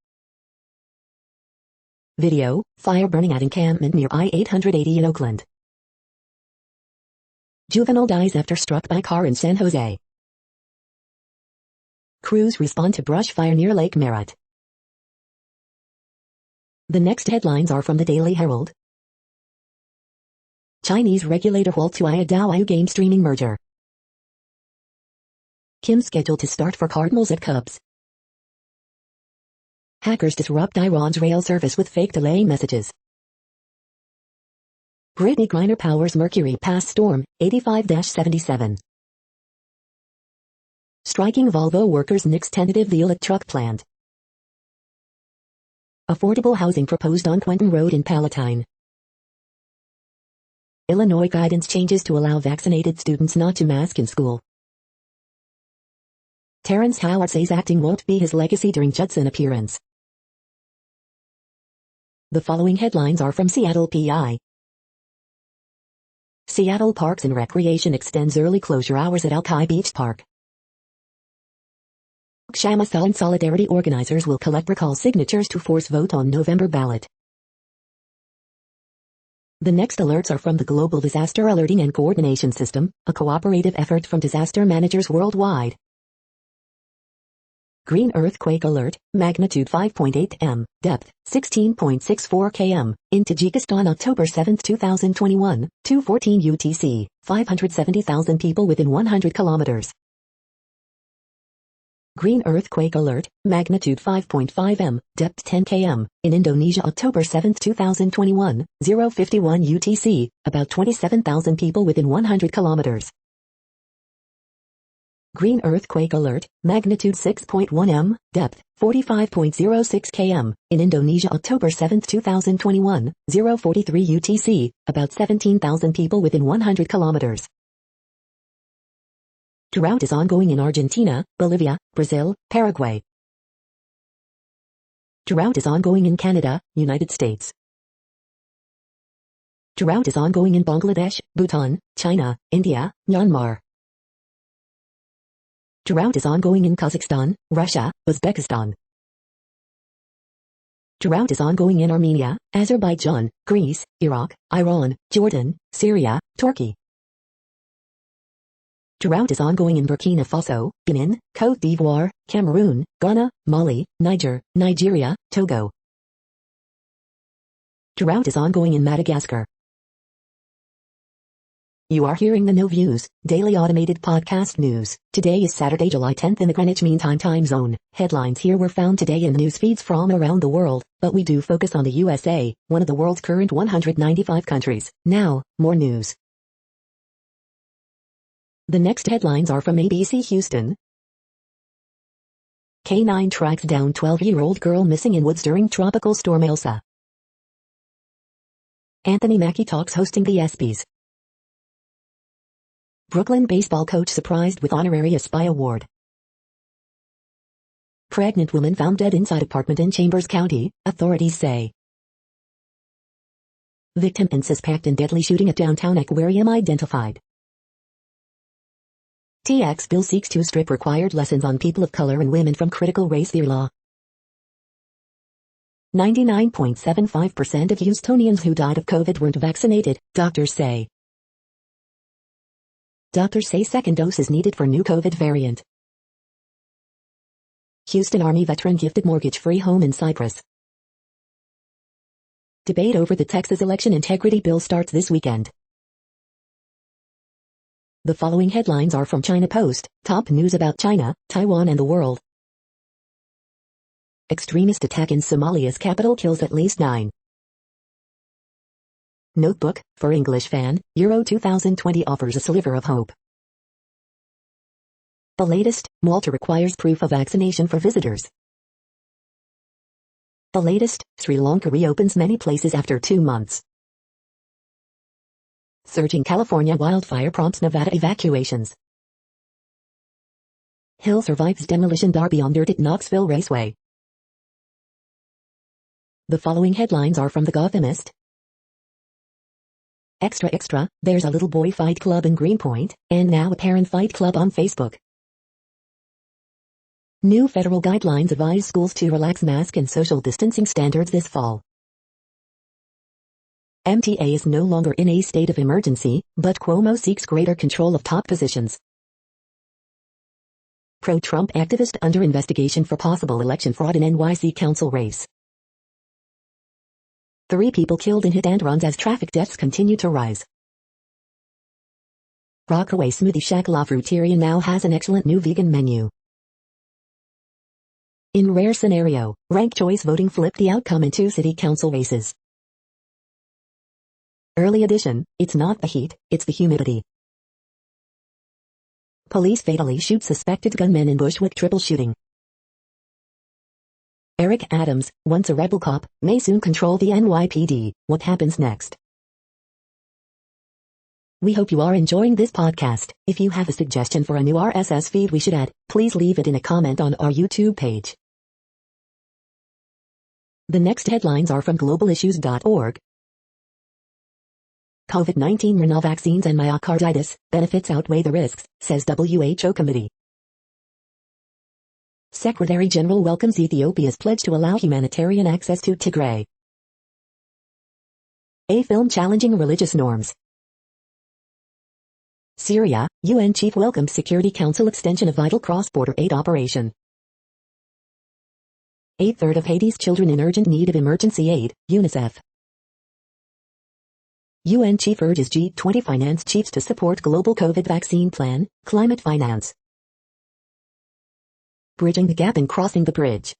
Video, fire burning at encampment near I-880 in Oakland. Juvenile dies after struck by car in San Jose. Crews respond to brush fire near Lake Merritt. The next headlines are from the Daily Herald. Chinese regulator halts Huaidao game streaming merger. Kim scheduled to start for Cardinals at Cubs. Hackers disrupt Iran's rail service with fake delay messages. Brittany Griner powers Mercury past storm, 85-77. Striking Volvo workers nix tentative deal at truck plant. Affordable housing proposed on Quentin Road in Palatine. Illinois guidance changes to allow vaccinated students not to mask in school. Terrence Howard says acting won't be his legacy during Judson appearance. The following headlines are from Seattle PI. Seattle Parks and Recreation extends early closure hours at Alki Beach Park. Shama and Solidarity organizers will collect recall signatures to force vote on November ballot. The next alerts are from the Global Disaster Alerting and Coordination System, a cooperative effort from disaster managers worldwide. Green earthquake alert, magnitude 5.8 m, depth 16.64 km, in Tajikistan October 7, 2021, 2:14 UTC, 570,000 people within 100 kilometers. Green earthquake alert, magnitude 5.5 m, depth 10 km, in Indonesia October 7, 2021, 0:51 UTC, about 27,000 people within 100 kilometers. Green earthquake alert, magnitude 6.1 m, depth 45.06 km, in Indonesia October 7, 2021, 0:43 UTC, about 17,000 people within 100 kilometers. Drought is ongoing in Argentina, Bolivia, Brazil, Paraguay. Drought is ongoing in Canada, United States. Drought is ongoing in Bangladesh, Bhutan, China, India, Myanmar. Drought is ongoing in Kazakhstan, Russia, Uzbekistan. Drought is ongoing in Armenia, Azerbaijan, Greece, Iraq, Iran, Jordan, Syria, Turkey. Drought is ongoing in Burkina Faso, Benin, Côte d'Ivoire, Cameroon, Ghana, Mali, Niger, Nigeria, Togo. Drought is ongoing in Madagascar. You are hearing the No Views, daily automated podcast news. Today is Saturday, July 10th in the Greenwich Mean Time time zone. Headlines here were found today in news feeds from around the world, but we do focus on the USA, one of the world's current 195 countries. Now, more news. The next headlines are from ABC Houston. K9 tracks down 12-year-old girl missing in woods during tropical storm Elsa. Anthony Mackie talks hosting the ESPYs. Brooklyn baseball coach surprised with honorary ESPY award. Pregnant woman found dead inside apartment in Chambers County, authorities say. Victim and suspect in deadly shooting at downtown aquarium identified. TX bill seeks to strip required lessons on people of color and women from critical race theory law. 99.75% of Houstonians who died of COVID weren't vaccinated, doctors say. Doctors say second dose is needed for new COVID variant. Houston Army veteran gifted mortgage-free home in Cyprus. Debate over the Texas election integrity bill starts this weekend. The following headlines are from China Post, top news about China, Taiwan and the world. Extremist attack in Somalia's capital kills at least 9. Notebook, for English fan, Euro 2020 offers a sliver of hope. The latest, Malta requires proof of vaccination for visitors. The latest, Sri Lanka reopens many places after 2 months. Surging California wildfire prompts Nevada evacuations. Hill survives demolition derby on dirt at Knoxville Raceway. The following headlines are from The Gothamist. Extra extra, there's a little boy fight club in Greenpoint, and now a parent fight club on Facebook. New federal guidelines advise schools to relax mask and social distancing standards this fall. MTA is no longer in a state of emergency, but Cuomo seeks greater control of top positions. Pro-Trump activist under investigation for possible election fraud in NYC council race. 3 people killed in hit-and-runs as traffic deaths continue to rise. Rockaway Smoothie Shack La Fruteria now has an excellent new vegan menu. In rare scenario, ranked choice voting flipped the outcome in 2 city council races. Early edition, it's not the heat, it's the humidity. Police fatally shoot suspected gunmen in Bushwick triple shooting. Eric Adams, once a rebel cop, may soon control the NYPD. What happens next? We hope you are enjoying this podcast. If you have a suggestion for a new RSS feed we should add, please leave it in a comment on our YouTube page. The next headlines are from globalissues.org. COVID-19 renal vaccines and myocarditis, benefits outweigh the risks, says WHO committee. Secretary General welcomes Ethiopia's pledge to allow humanitarian access to Tigray. A film challenging religious norms. Syria, UN chief welcomes Security Council extension of vital cross-border aid operation. A third of Haiti's children in urgent need of emergency aid, UNICEF. UN chief urges G20 finance chiefs to support global COVID vaccine plan, climate finance. Bridging the gap and crossing the bridge.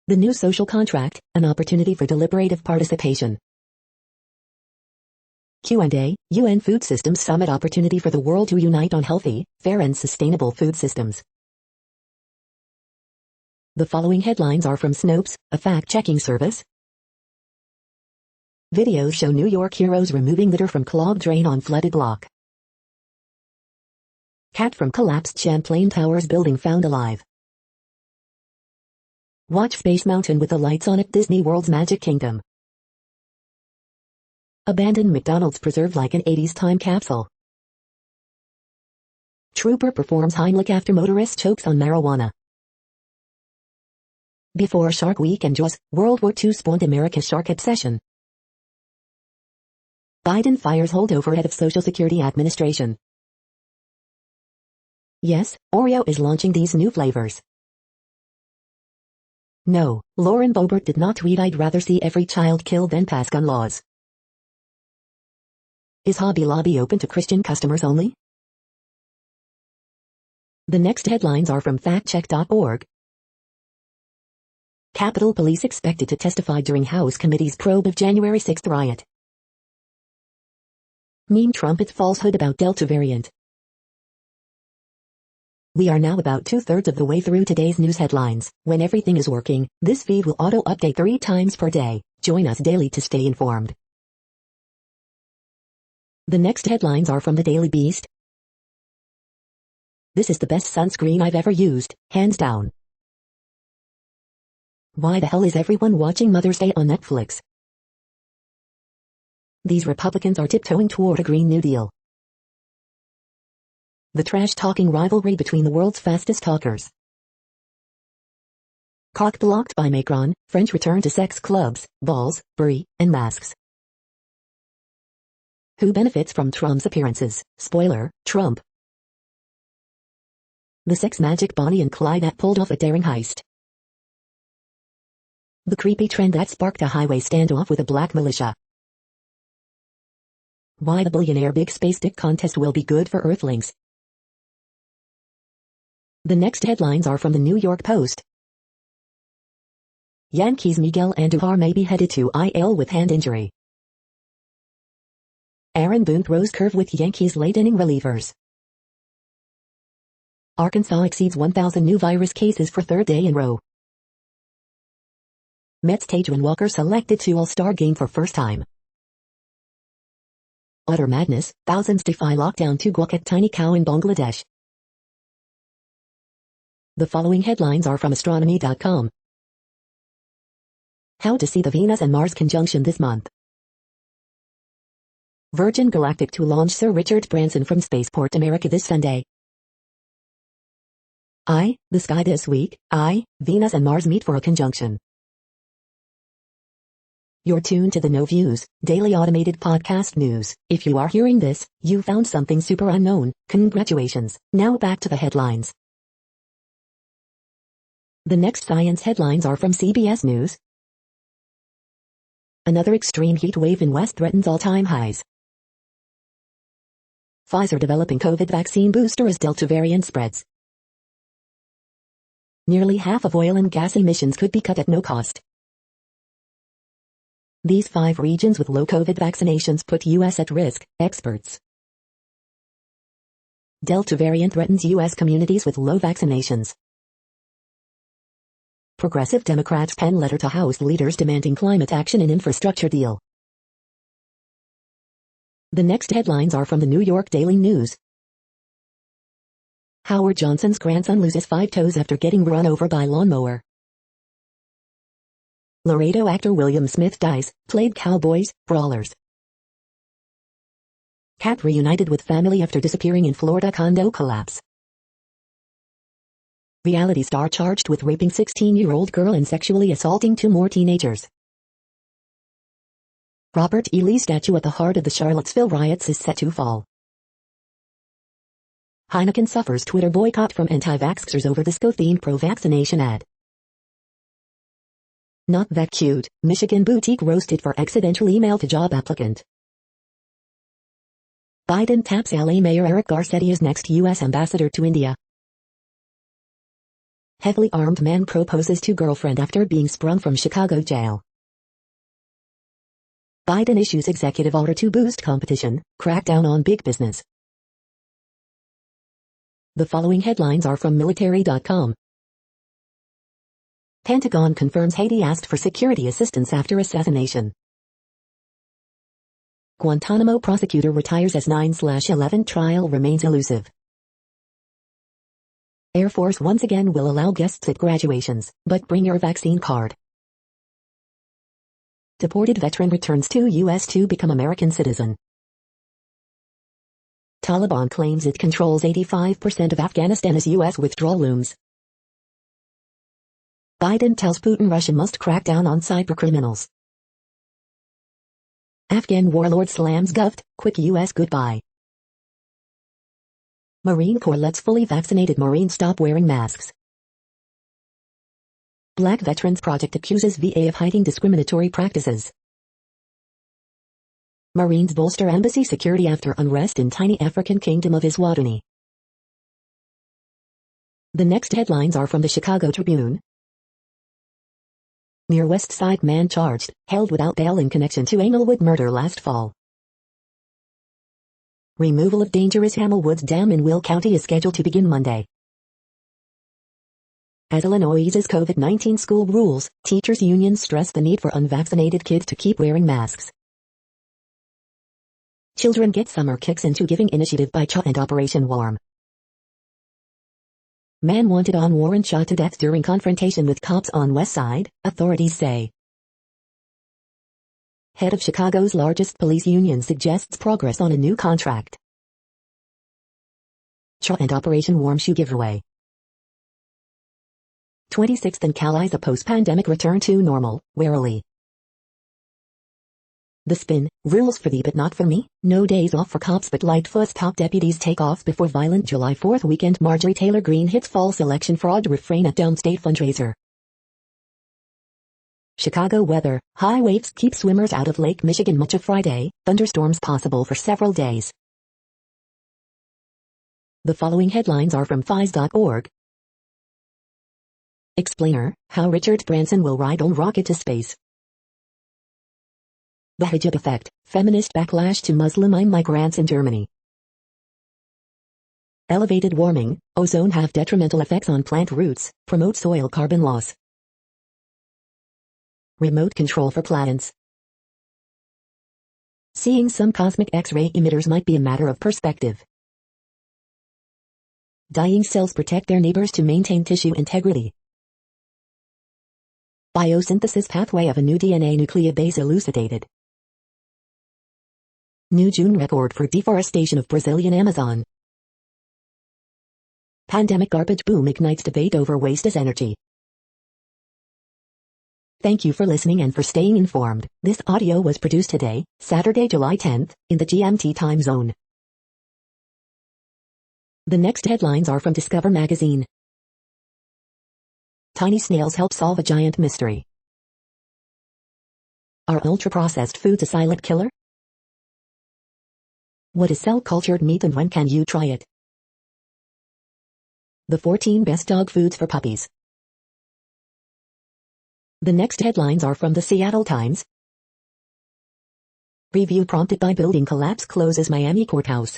The new social contract, an opportunity for deliberative participation. Q&A, UN Food Systems Summit opportunity for the world to unite on healthy, fair and sustainable food systems. The following headlines are from Snopes, a fact-checking service. Videos show New York heroes removing litter from clogged drain on flooded block. Cat from collapsed Champlain Towers building found alive. Watch Space Mountain with the lights on at Disney World's Magic Kingdom. Abandoned McDonald's preserved like an 80s time capsule. Trooper performs Heimlich after motorist chokes on marijuana. Before Shark Week and Jaws, World War II spawned America's shark obsession. Biden fires holdover head of Social Security Administration. Yes, Oreo is launching these new flavors. No, Lauren Boebert did not tweet I'd rather see every child killed than pass gun laws. Is Hobby Lobby open to Christian customers only? The next headlines are from factcheck.org. Capitol Police expected to testify during House Committee's probe of January 6 riot. Meme trumpets falsehood about Delta variant. We are now about 2/3 of the way through today's news headlines. When everything is working, this feed will auto-update 3 times per day. Join us daily to stay informed. The next headlines are from the Daily Beast. This is the best sunscreen I've ever used, hands down. Why the hell is everyone watching Mother's Day on Netflix? These Republicans are tiptoeing toward a Green New Deal. The trash-talking rivalry between the world's fastest talkers. Cock blocked by Macron, French return to sex clubs, balls, brie, and masks. Who benefits from Trump's appearances? Spoiler, Trump. The sex magic Bonnie and Clyde that pulled off a daring heist. The creepy trend that sparked a highway standoff with a black militia. Why the billionaire big space dick contest will be good for Earthlings. The next headlines are from the New York Post. Yankees Miguel Andujar may be headed to IL with hand injury. Aaron Boone throws curve with Yankees late-inning relievers. Arkansas exceeds 1,000 new virus cases for 3rd day in row. Mets Tajuan Walker selected to All-Star game for first time. Utter madness, thousands defy lockdown to gawk at tiny cow in Bangladesh. The following headlines are from astronomy.com. How to see the Venus and Mars conjunction this month. Virgin Galactic to launch Sir Richard Branson from Spaceport America this Sunday. The sky this week. Venus and Mars meet for a conjunction. You're tuned to the No Views, daily automated podcast news. If you are hearing this, you found something super unknown. Congratulations. Now back to the headlines. The next science headlines are from CBS News. Another extreme heat wave in West threatens all-time highs. Pfizer developing COVID vaccine booster as Delta variant spreads. Nearly half of oil and gas emissions could be cut at no cost. These 5 regions with low COVID vaccinations put U.S. at risk, experts. Delta variant threatens U.S. communities with low vaccinations. Progressive Democrats pen letter to House leaders demanding climate action and infrastructure deal. The next headlines are from the New York Daily News. Howard Johnson's grandson loses 5 toes after getting run over by lawnmower. Laredo actor William Smith dies, played cowboys, brawlers. Cat reunited with family after disappearing in Florida condo collapse. Reality star charged with raping 16-year-old girl and sexually assaulting 2 more teenagers. Robert E. Lee statue at the heart of the Charlottesville riots is set to fall. Heineken suffers Twitter boycott from anti-vaxxers over the SCO-themed pro-vaccination ad. Not that cute, Michigan boutique roasted for accidental email to job applicant. Biden taps LA Mayor Eric Garcetti as next U.S. ambassador to India. Heavily armed man proposes to girlfriend after being sprung from Chicago jail. Biden issues executive order to boost competition, crackdown on big business. The following headlines are from military.com. Pentagon confirms Haiti asked for security assistance after assassination. Guantanamo prosecutor retires as 9/11 trial remains elusive. Air Force once again will allow guests at graduations, but bring your vaccine card. Deported veteran returns to U.S. to become American citizen. Taliban claims it controls 85% of Afghanistan as U.S. withdrawal looms. Biden tells Putin Russia must crack down on cybercriminals. Afghan warlord slams Gov, quick U.S. goodbye. Marine Corps lets fully vaccinated Marines stop wearing masks. Black Veterans Project accuses VA of hiding discriminatory practices. Marines bolster embassy security after unrest in tiny African kingdom of Eswatini. The next headlines are from the Chicago Tribune. Near West Side man charged, held without bail in connection to Englewood murder last fall. Removal of dangerous Hamel-Woods Dam in Will County is scheduled to begin Monday. As Illinois eases COVID-19 school rules, teachers' unions stress the need for unvaccinated kids to keep wearing masks. Children get summer kicks into Giving initiative by CHA and Operation Warm. Man wanted on warrant shot to death during confrontation with cops on West Side, authorities say. Head of Chicago's largest police union suggests progress on a new contract. CHA and Operation Warm shoe giveaway. 26th and Calais a post-pandemic return to normal, warily. The Spin, rules for thee but not for me, no days off for cops but Lightfoot's top deputies take off before violent July 4th weekend. Marjorie Taylor Greene hits false election fraud refrain at downstate fundraiser. Chicago weather, high waves keep swimmers out of Lake Michigan much of Friday, thunderstorms possible for several days. The following headlines are from FIS.org. Explainer, how Richard Branson will ride on rocket to space. The hijab effect, feminist backlash to Muslim migrants in Germany. Elevated warming, ozone have detrimental effects on plant roots, promote soil carbon loss. Remote control for plants. Seeing some cosmic X-ray emitters might be a matter of perspective. Dying cells protect their neighbors to maintain tissue integrity. Biosynthesis pathway of a new DNA nucleobase elucidated. New June record for deforestation of Brazilian Amazon. Pandemic garbage boom ignites debate over waste as energy. Thank you for listening and for staying informed. This audio was produced today, Saturday, July 10th, in the GMT time zone. The next headlines are from Discover magazine. Tiny snails help solve a giant mystery. Are ultra-processed foods a silent killer? What is cell-cultured meat and when can you try it? The 14 best dog foods for puppies. The next headlines are from the Seattle Times. Review prompted by building collapse closes Miami courthouse.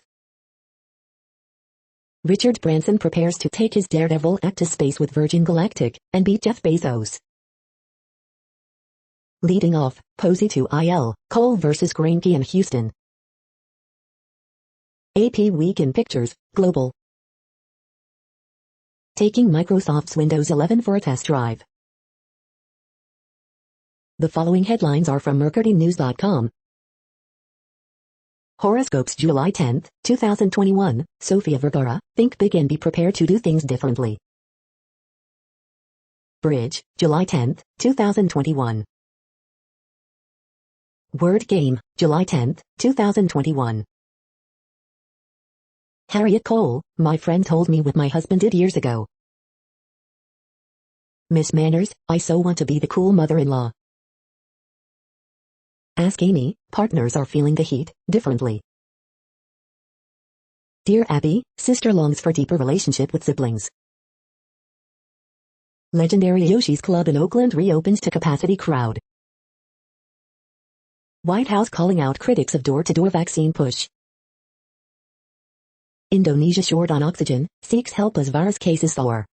Richard Branson prepares to take his daredevil act to space with Virgin Galactic and beat Jeff Bezos. Leading off, Posey to IL, Cole vs. Greinke in Houston. AP Week in Pictures, Global. Taking Microsoft's Windows 11 for a test drive. The following headlines are from MercuryNews.com. Horoscopes July 10, 2021, Sofia Vergara, think big and be prepared to do things differently. Bridge, July 10, 2021. Word game, July 10, 2021. Harriet Cole, my friend told me what my husband did years ago. Miss Manners, I so want to be the cool mother-in-law. Ask Amy, partners are feeling the heat, differently. Dear Abby, sister longs for deeper relationship with siblings. Legendary Yoshi's Club in Oakland reopens to capacity crowd. White House calling out critics of door-to-door vaccine push. Indonesia short on oxygen, seeks help as virus cases soar.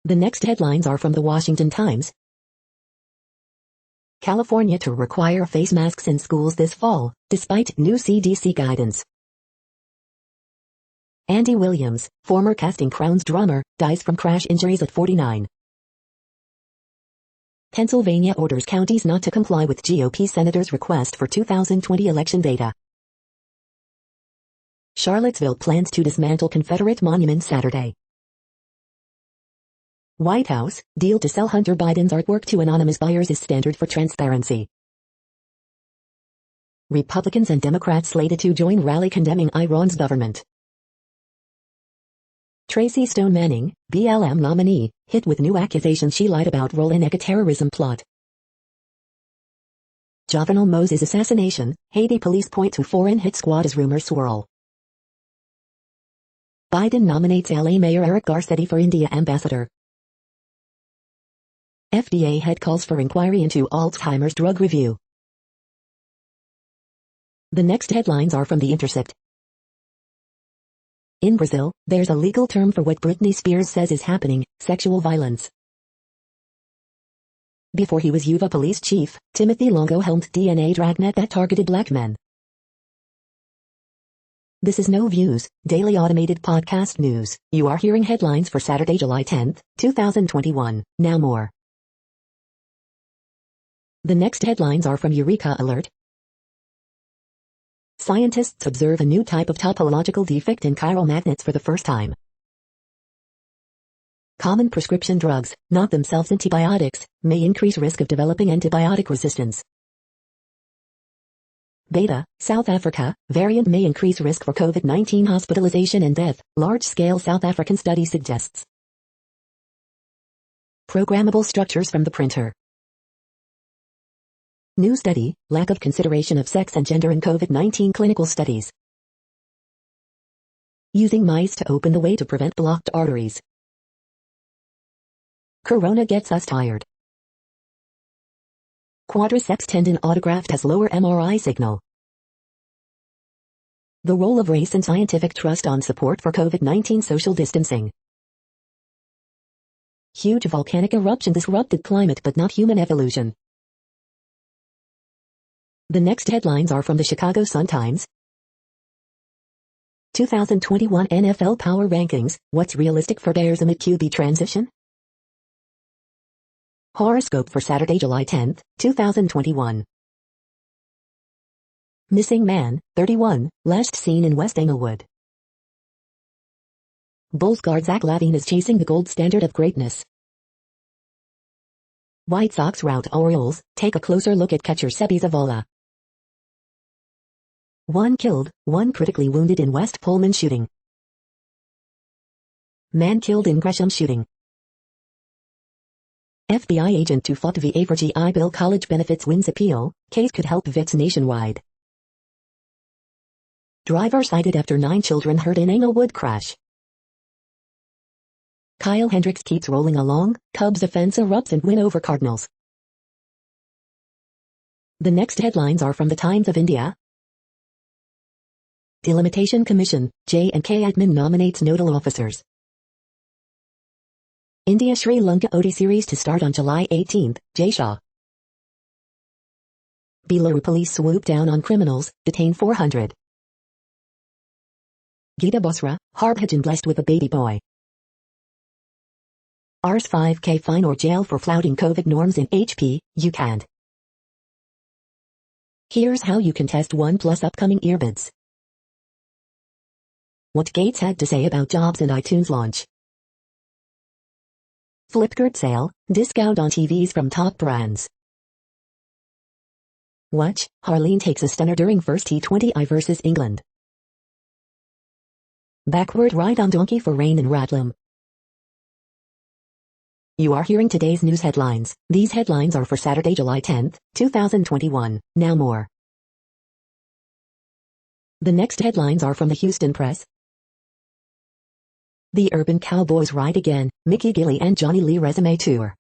The next headlines are from the Washington Times. California to require face masks in schools this fall, despite new CDC guidance. Andy Williams, former Casting Crowns drummer, dies from crash injuries at 49. Pennsylvania orders counties not to comply with GOP senator's request for 2020 election data. Charlottesville plans to dismantle Confederate monument Saturday. White House, deal to sell Hunter Biden's artwork to anonymous buyers is standard for transparency. Republicans and Democrats slated to join rally condemning Iran's government. Tracy Stone Manning, BLM nominee, hit with new accusations she lied about role in eco-terrorism plot. Jovenel Moses assassination, Haiti police point to foreign hit squad as rumors swirl. Biden nominates LA Mayor Eric Garcetti for India ambassador. FDA head calls for inquiry into Alzheimer's drug review. The next headlines are from The Intercept. In Brazil, there's a legal term for what Britney Spears says is happening, sexual violence. Before he was UVA police chief, Timothy Longo helmed DNA dragnet that targeted black men. This is No Views, daily automated podcast news. You are hearing headlines for Saturday, July 10, 2021. Now more. The next headlines are from Eureka Alert. Scientists observe a new type of topological defect in chiral magnets for the first time. Common prescription drugs, not themselves antibiotics, may increase risk of developing antibiotic resistance. Beta, South Africa, variant may increase risk for COVID-19 hospitalization and death, large-scale South African study suggests. Programmable structures from the printer. New study, lack of consideration of sex and gender in COVID-19 clinical studies. Using mice to open the way to prevent blocked arteries. Corona gets us tired. Quadriceps tendon autograft has lower MRI signal. The role of race and scientific trust on support for COVID-19 social distancing. Huge volcanic eruption disrupted climate but not human evolution. The next headlines are from the Chicago Sun-Times. 2021 NFL Power Rankings, what's realistic for Bears amid QB transition? Horoscope for Saturday, July 10, 2021. Missing man, 31, last seen in West Englewood. Bulls guard Zach LaVine is chasing the gold standard of greatness. White Sox rout Orioles, take a closer look at catcher Sebi Zavala. 1 killed, 1 critically wounded in West Pullman shooting. Man killed in Gresham shooting. FBI agent who fought VA for GI Bill college benefits wins appeal, case could help vets nationwide. Driver cited after 9 children hurt in Englewood crash. Kyle Hendricks keeps rolling along, Cubs offense erupts and win over Cardinals. The next headlines are from the Times of India. Delimitation Commission, J&K admin nominates nodal officers. India-Sri Lanka ODI series to start on July 18, Jay Shah. Belarus police swoop down on criminals, detain 400. Gita Basra, Harbhajan blessed with a baby boy. Rs 5K fine or jail for flouting COVID norms in HP, you can't. Here's how you can test OnePlus upcoming earbuds. What Gates had to say about Jobs and iTunes launch. Flipkart sale, discount on TVs from top brands. Watch, Harleen takes a stunner during first T20I versus England. Backward ride on donkey for rain in Ratlam. You are hearing today's news headlines. These headlines are for Saturday, July 10th, 2021. Now more. The next headlines are from the Houston Press. The Urban Cowboys ride again, Mickey Gilley and Johnny Lee resume tour.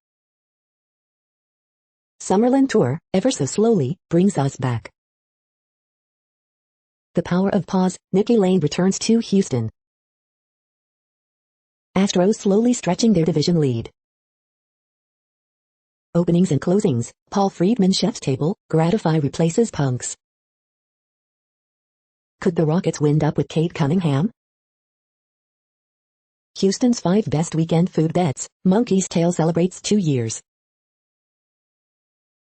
Summerlin tour, ever so slowly, brings us back. The power of pause, Nikki Lane returns to Houston. Astros slowly stretching their division lead. Openings and closings, Paul Friedman chef's table, Gratify replaces Punks. Could the Rockets wind up with Kate Cunningham? Houston's 5 best weekend food bets, Monkey's Tail celebrates 2 years.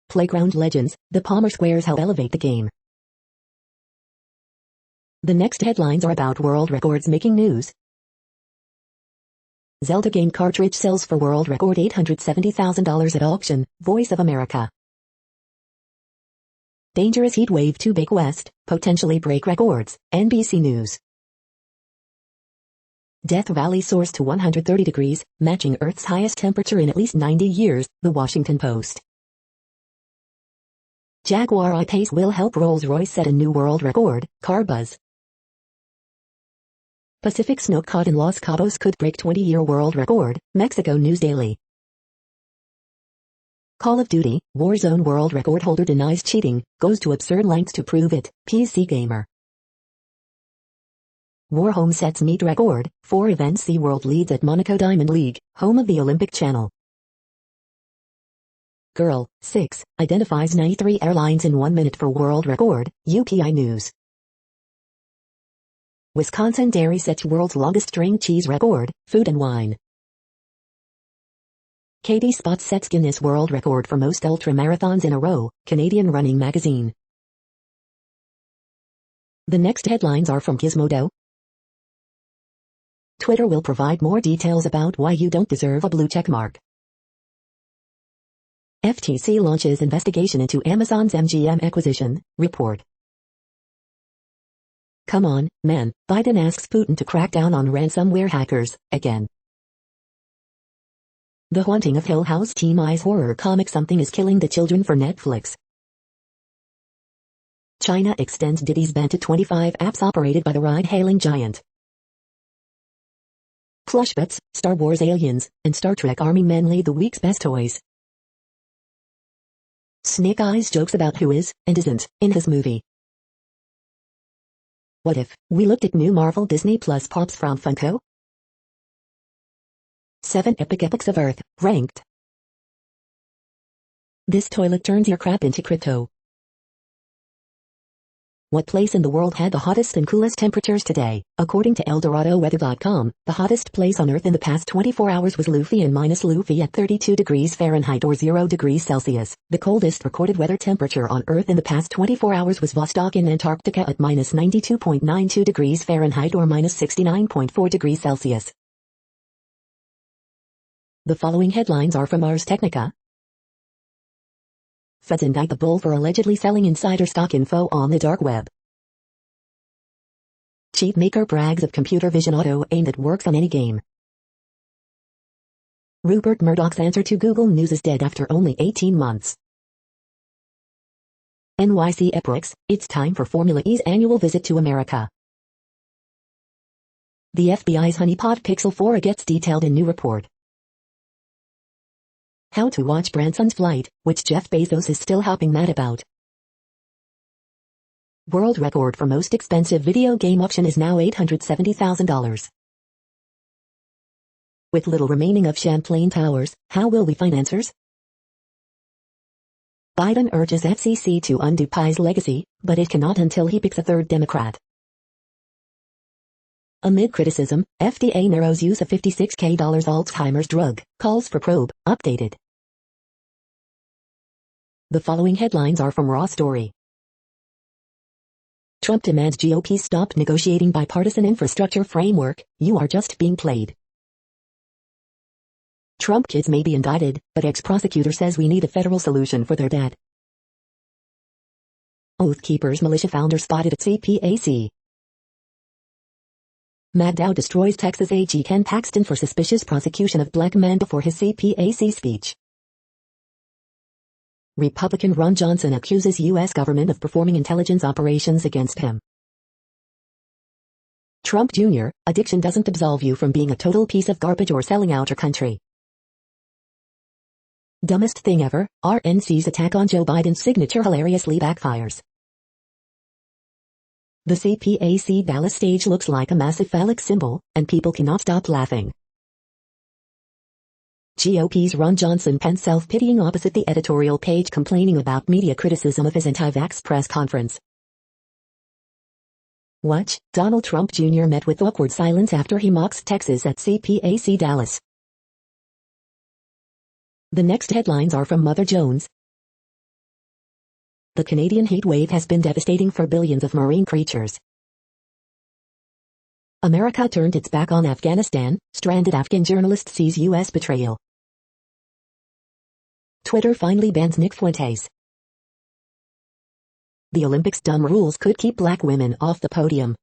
Playground legends, the Palmer Squares help elevate the game. The next headlines are about world records making news. Zelda game cartridge sells for world record $870,000 at auction, Voice of America. Dangerous heat wave to Bake West, potentially break records, NBC News. Death Valley soars to 130 degrees, matching Earth's highest temperature in at least 90 years, The Washington Post. Jaguar I-Pace will help Rolls-Royce set a new world record, Car Buzz. Pacific snow caught in Los Cabos could break 20-year world record, Mexico News Daily. Call of Duty, Warzone world record holder denies cheating, goes to absurd lengths to prove it, PC Gamer. Warhome sets meet record, 4 events SeaWorld leads at Monaco Diamond League, home of the Olympic Channel. Girl, 6, identifies 93 airlines in 1 minute for world record, UPI News. Wisconsin dairy sets world's longest string cheese record, Food and Wine. Katie Spotts sets Guinness World Record for most ultramarathons in a row, Canadian Running Magazine. The next headlines are from Gizmodo. Twitter will provide more details about why you don't deserve a blue check mark. FTC launches investigation into Amazon's MGM acquisition, report. Come on, man, Biden asks Putin to crack down on ransomware hackers, again. The Haunting of Hill House Teen Eyes horror comic Something is Killing the Children for Netflix. China extends Didi's ban to 25 apps operated by the ride-hailing giant. Plush Bets, Star Wars Aliens, and Star Trek Army Men lead the week's best toys. Snake Eyes jokes about who is, and isn't, in his movie. What if we looked at new Marvel Disney Plus Pops from Funko? 7 Epic Epics of Earth, ranked. This toilet turns your crap into crypto. What place in the world had the hottest and coolest temperatures today? According to ElDoradoWeather.com, the hottest place on Earth in the past 24 hours was Luffy and minus Luffy at 32 degrees Fahrenheit or 0 degrees Celsius. The coldest recorded weather temperature on Earth in the past 24 hours was Vostok in Antarctica at minus 92.92 degrees Fahrenheit or minus 69.4 degrees Celsius. The following headlines are from Ars Technica. Feds indict the bull for allegedly selling insider stock info on the dark web. Cheat maker brags of computer vision auto aimed that works on any game. Rupert Murdoch's answer to Google News is dead after only 18 months. NYC Eprix, it's time for Formula E's annual visit to America. The FBI's honeypot Pixel 4 gets detailed in new report. How to watch Branson's flight, which Jeff Bezos is still hopping mad about. World record for most expensive video game auction is now $870,000. With little remaining of Champlain Towers, how will we financiers? Biden urges FCC to undo Pai's legacy, but it cannot until he picks a third Democrat. Amid criticism, FDA narrows use of $56K Alzheimer's drug, calls for probe, updated. The following headlines are from Raw Story. Trump demands GOP stop negotiating bipartisan infrastructure framework, you are just being played. Trump kids may be indicted, but ex-prosecutor says we need a federal solution for their dad. Oath Keepers militia founder spotted at CPAC. MAGDAO destroys Texas AG Ken Paxton for suspicious prosecution of black man before his CPAC speech. Republican Ron Johnson accuses U.S. government of performing intelligence operations against him. Trump Jr., addiction doesn't absolve you from being a total piece of garbage or selling out your country. Dumbest thing ever, RNC's attack on Joe Biden's signature hilariously backfires. The CPAC Dallas stage looks like a massive phallic symbol, and people cannot stop laughing. GOP's Ron Johnson penned self-pitying opposite the editorial page complaining about media criticism of his anti-vax press conference. Watch, Donald Trump Jr. met with awkward silence after he mocks Texas at CPAC Dallas. The next headlines are from Mother Jones. The Canadian heat wave has been devastating for billions of marine creatures. America turned its back on Afghanistan, stranded Afghan journalist sees U.S. betrayal. Twitter finally bans Nick Fuentes. The Olympics' dumb rules could keep black women off the podium.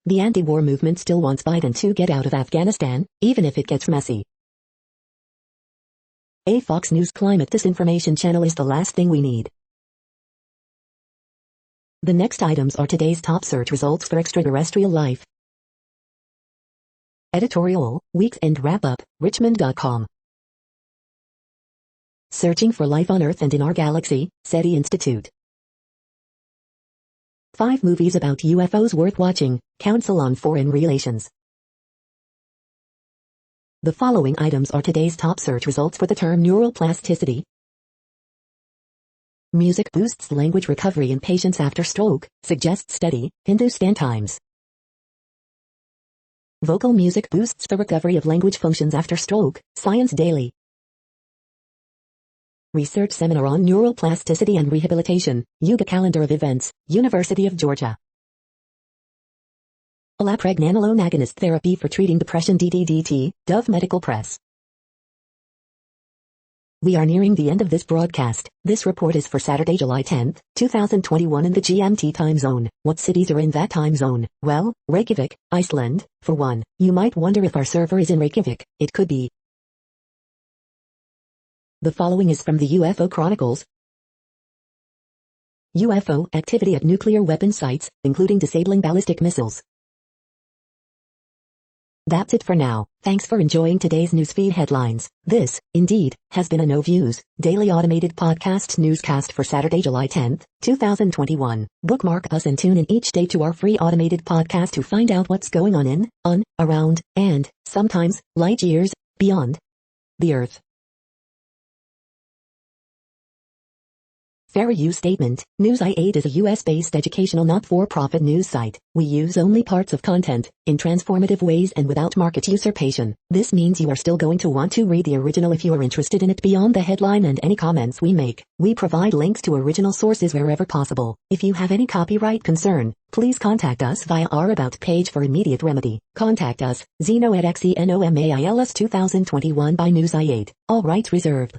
The anti-war movement still wants Biden to get out of Afghanistan, even if it gets messy. A Fox News climate disinformation channel is the last thing we need. The next items are today's top search results for extraterrestrial life. Editorial, Weekend Wrap-Up, Richmond.com. Searching for life on Earth and in our galaxy, SETI Institute. 5 movies about UFOs worth watching, Council on Foreign Relations. The following items are today's top search results for the term neuroplasticity. Music boosts language recovery in patients after stroke, suggests study, Hindustan Times. Vocal music boosts the recovery of language functions after stroke, Science Daily. Research seminar on neuroplasticity and rehabilitation, Yuga Calendar of Events, University of Georgia. Allopregnanolone agonist therapy for treating depression DDDT, Dove Medical Press. We are nearing the end of this broadcast. This report is for Saturday, July 10, 2021 in the GMT time zone. What cities are in that time zone? Well, Reykjavik, Iceland, for one. You might wonder if our server is in Reykjavik. It could be. The following is from the UFO Chronicles. UFO activity at nuclear weapon sites, including disabling ballistic missiles. That's it for now. Thanks for enjoying today's newsfeed headlines. This, indeed, has been a No Views, daily automated podcast newscast for Saturday, July 10, 2021. Bookmark us and tune in each day to our free automated podcast to find out what's going on, around, and, sometimes, light years, beyond the Earth. Fair use statement. News i8 is a US-based educational not-for-profit news site. We use only parts of content, in transformative ways and without market usurpation. This means you are still going to want to read the original if you are interested in it beyond the headline and any comments we make. We provide links to original sources wherever possible. If you have any copyright concern, please contact us via our About page for immediate remedy. Contact us, Zeno at XENOMAILS 2021 by News i8. All rights reserved.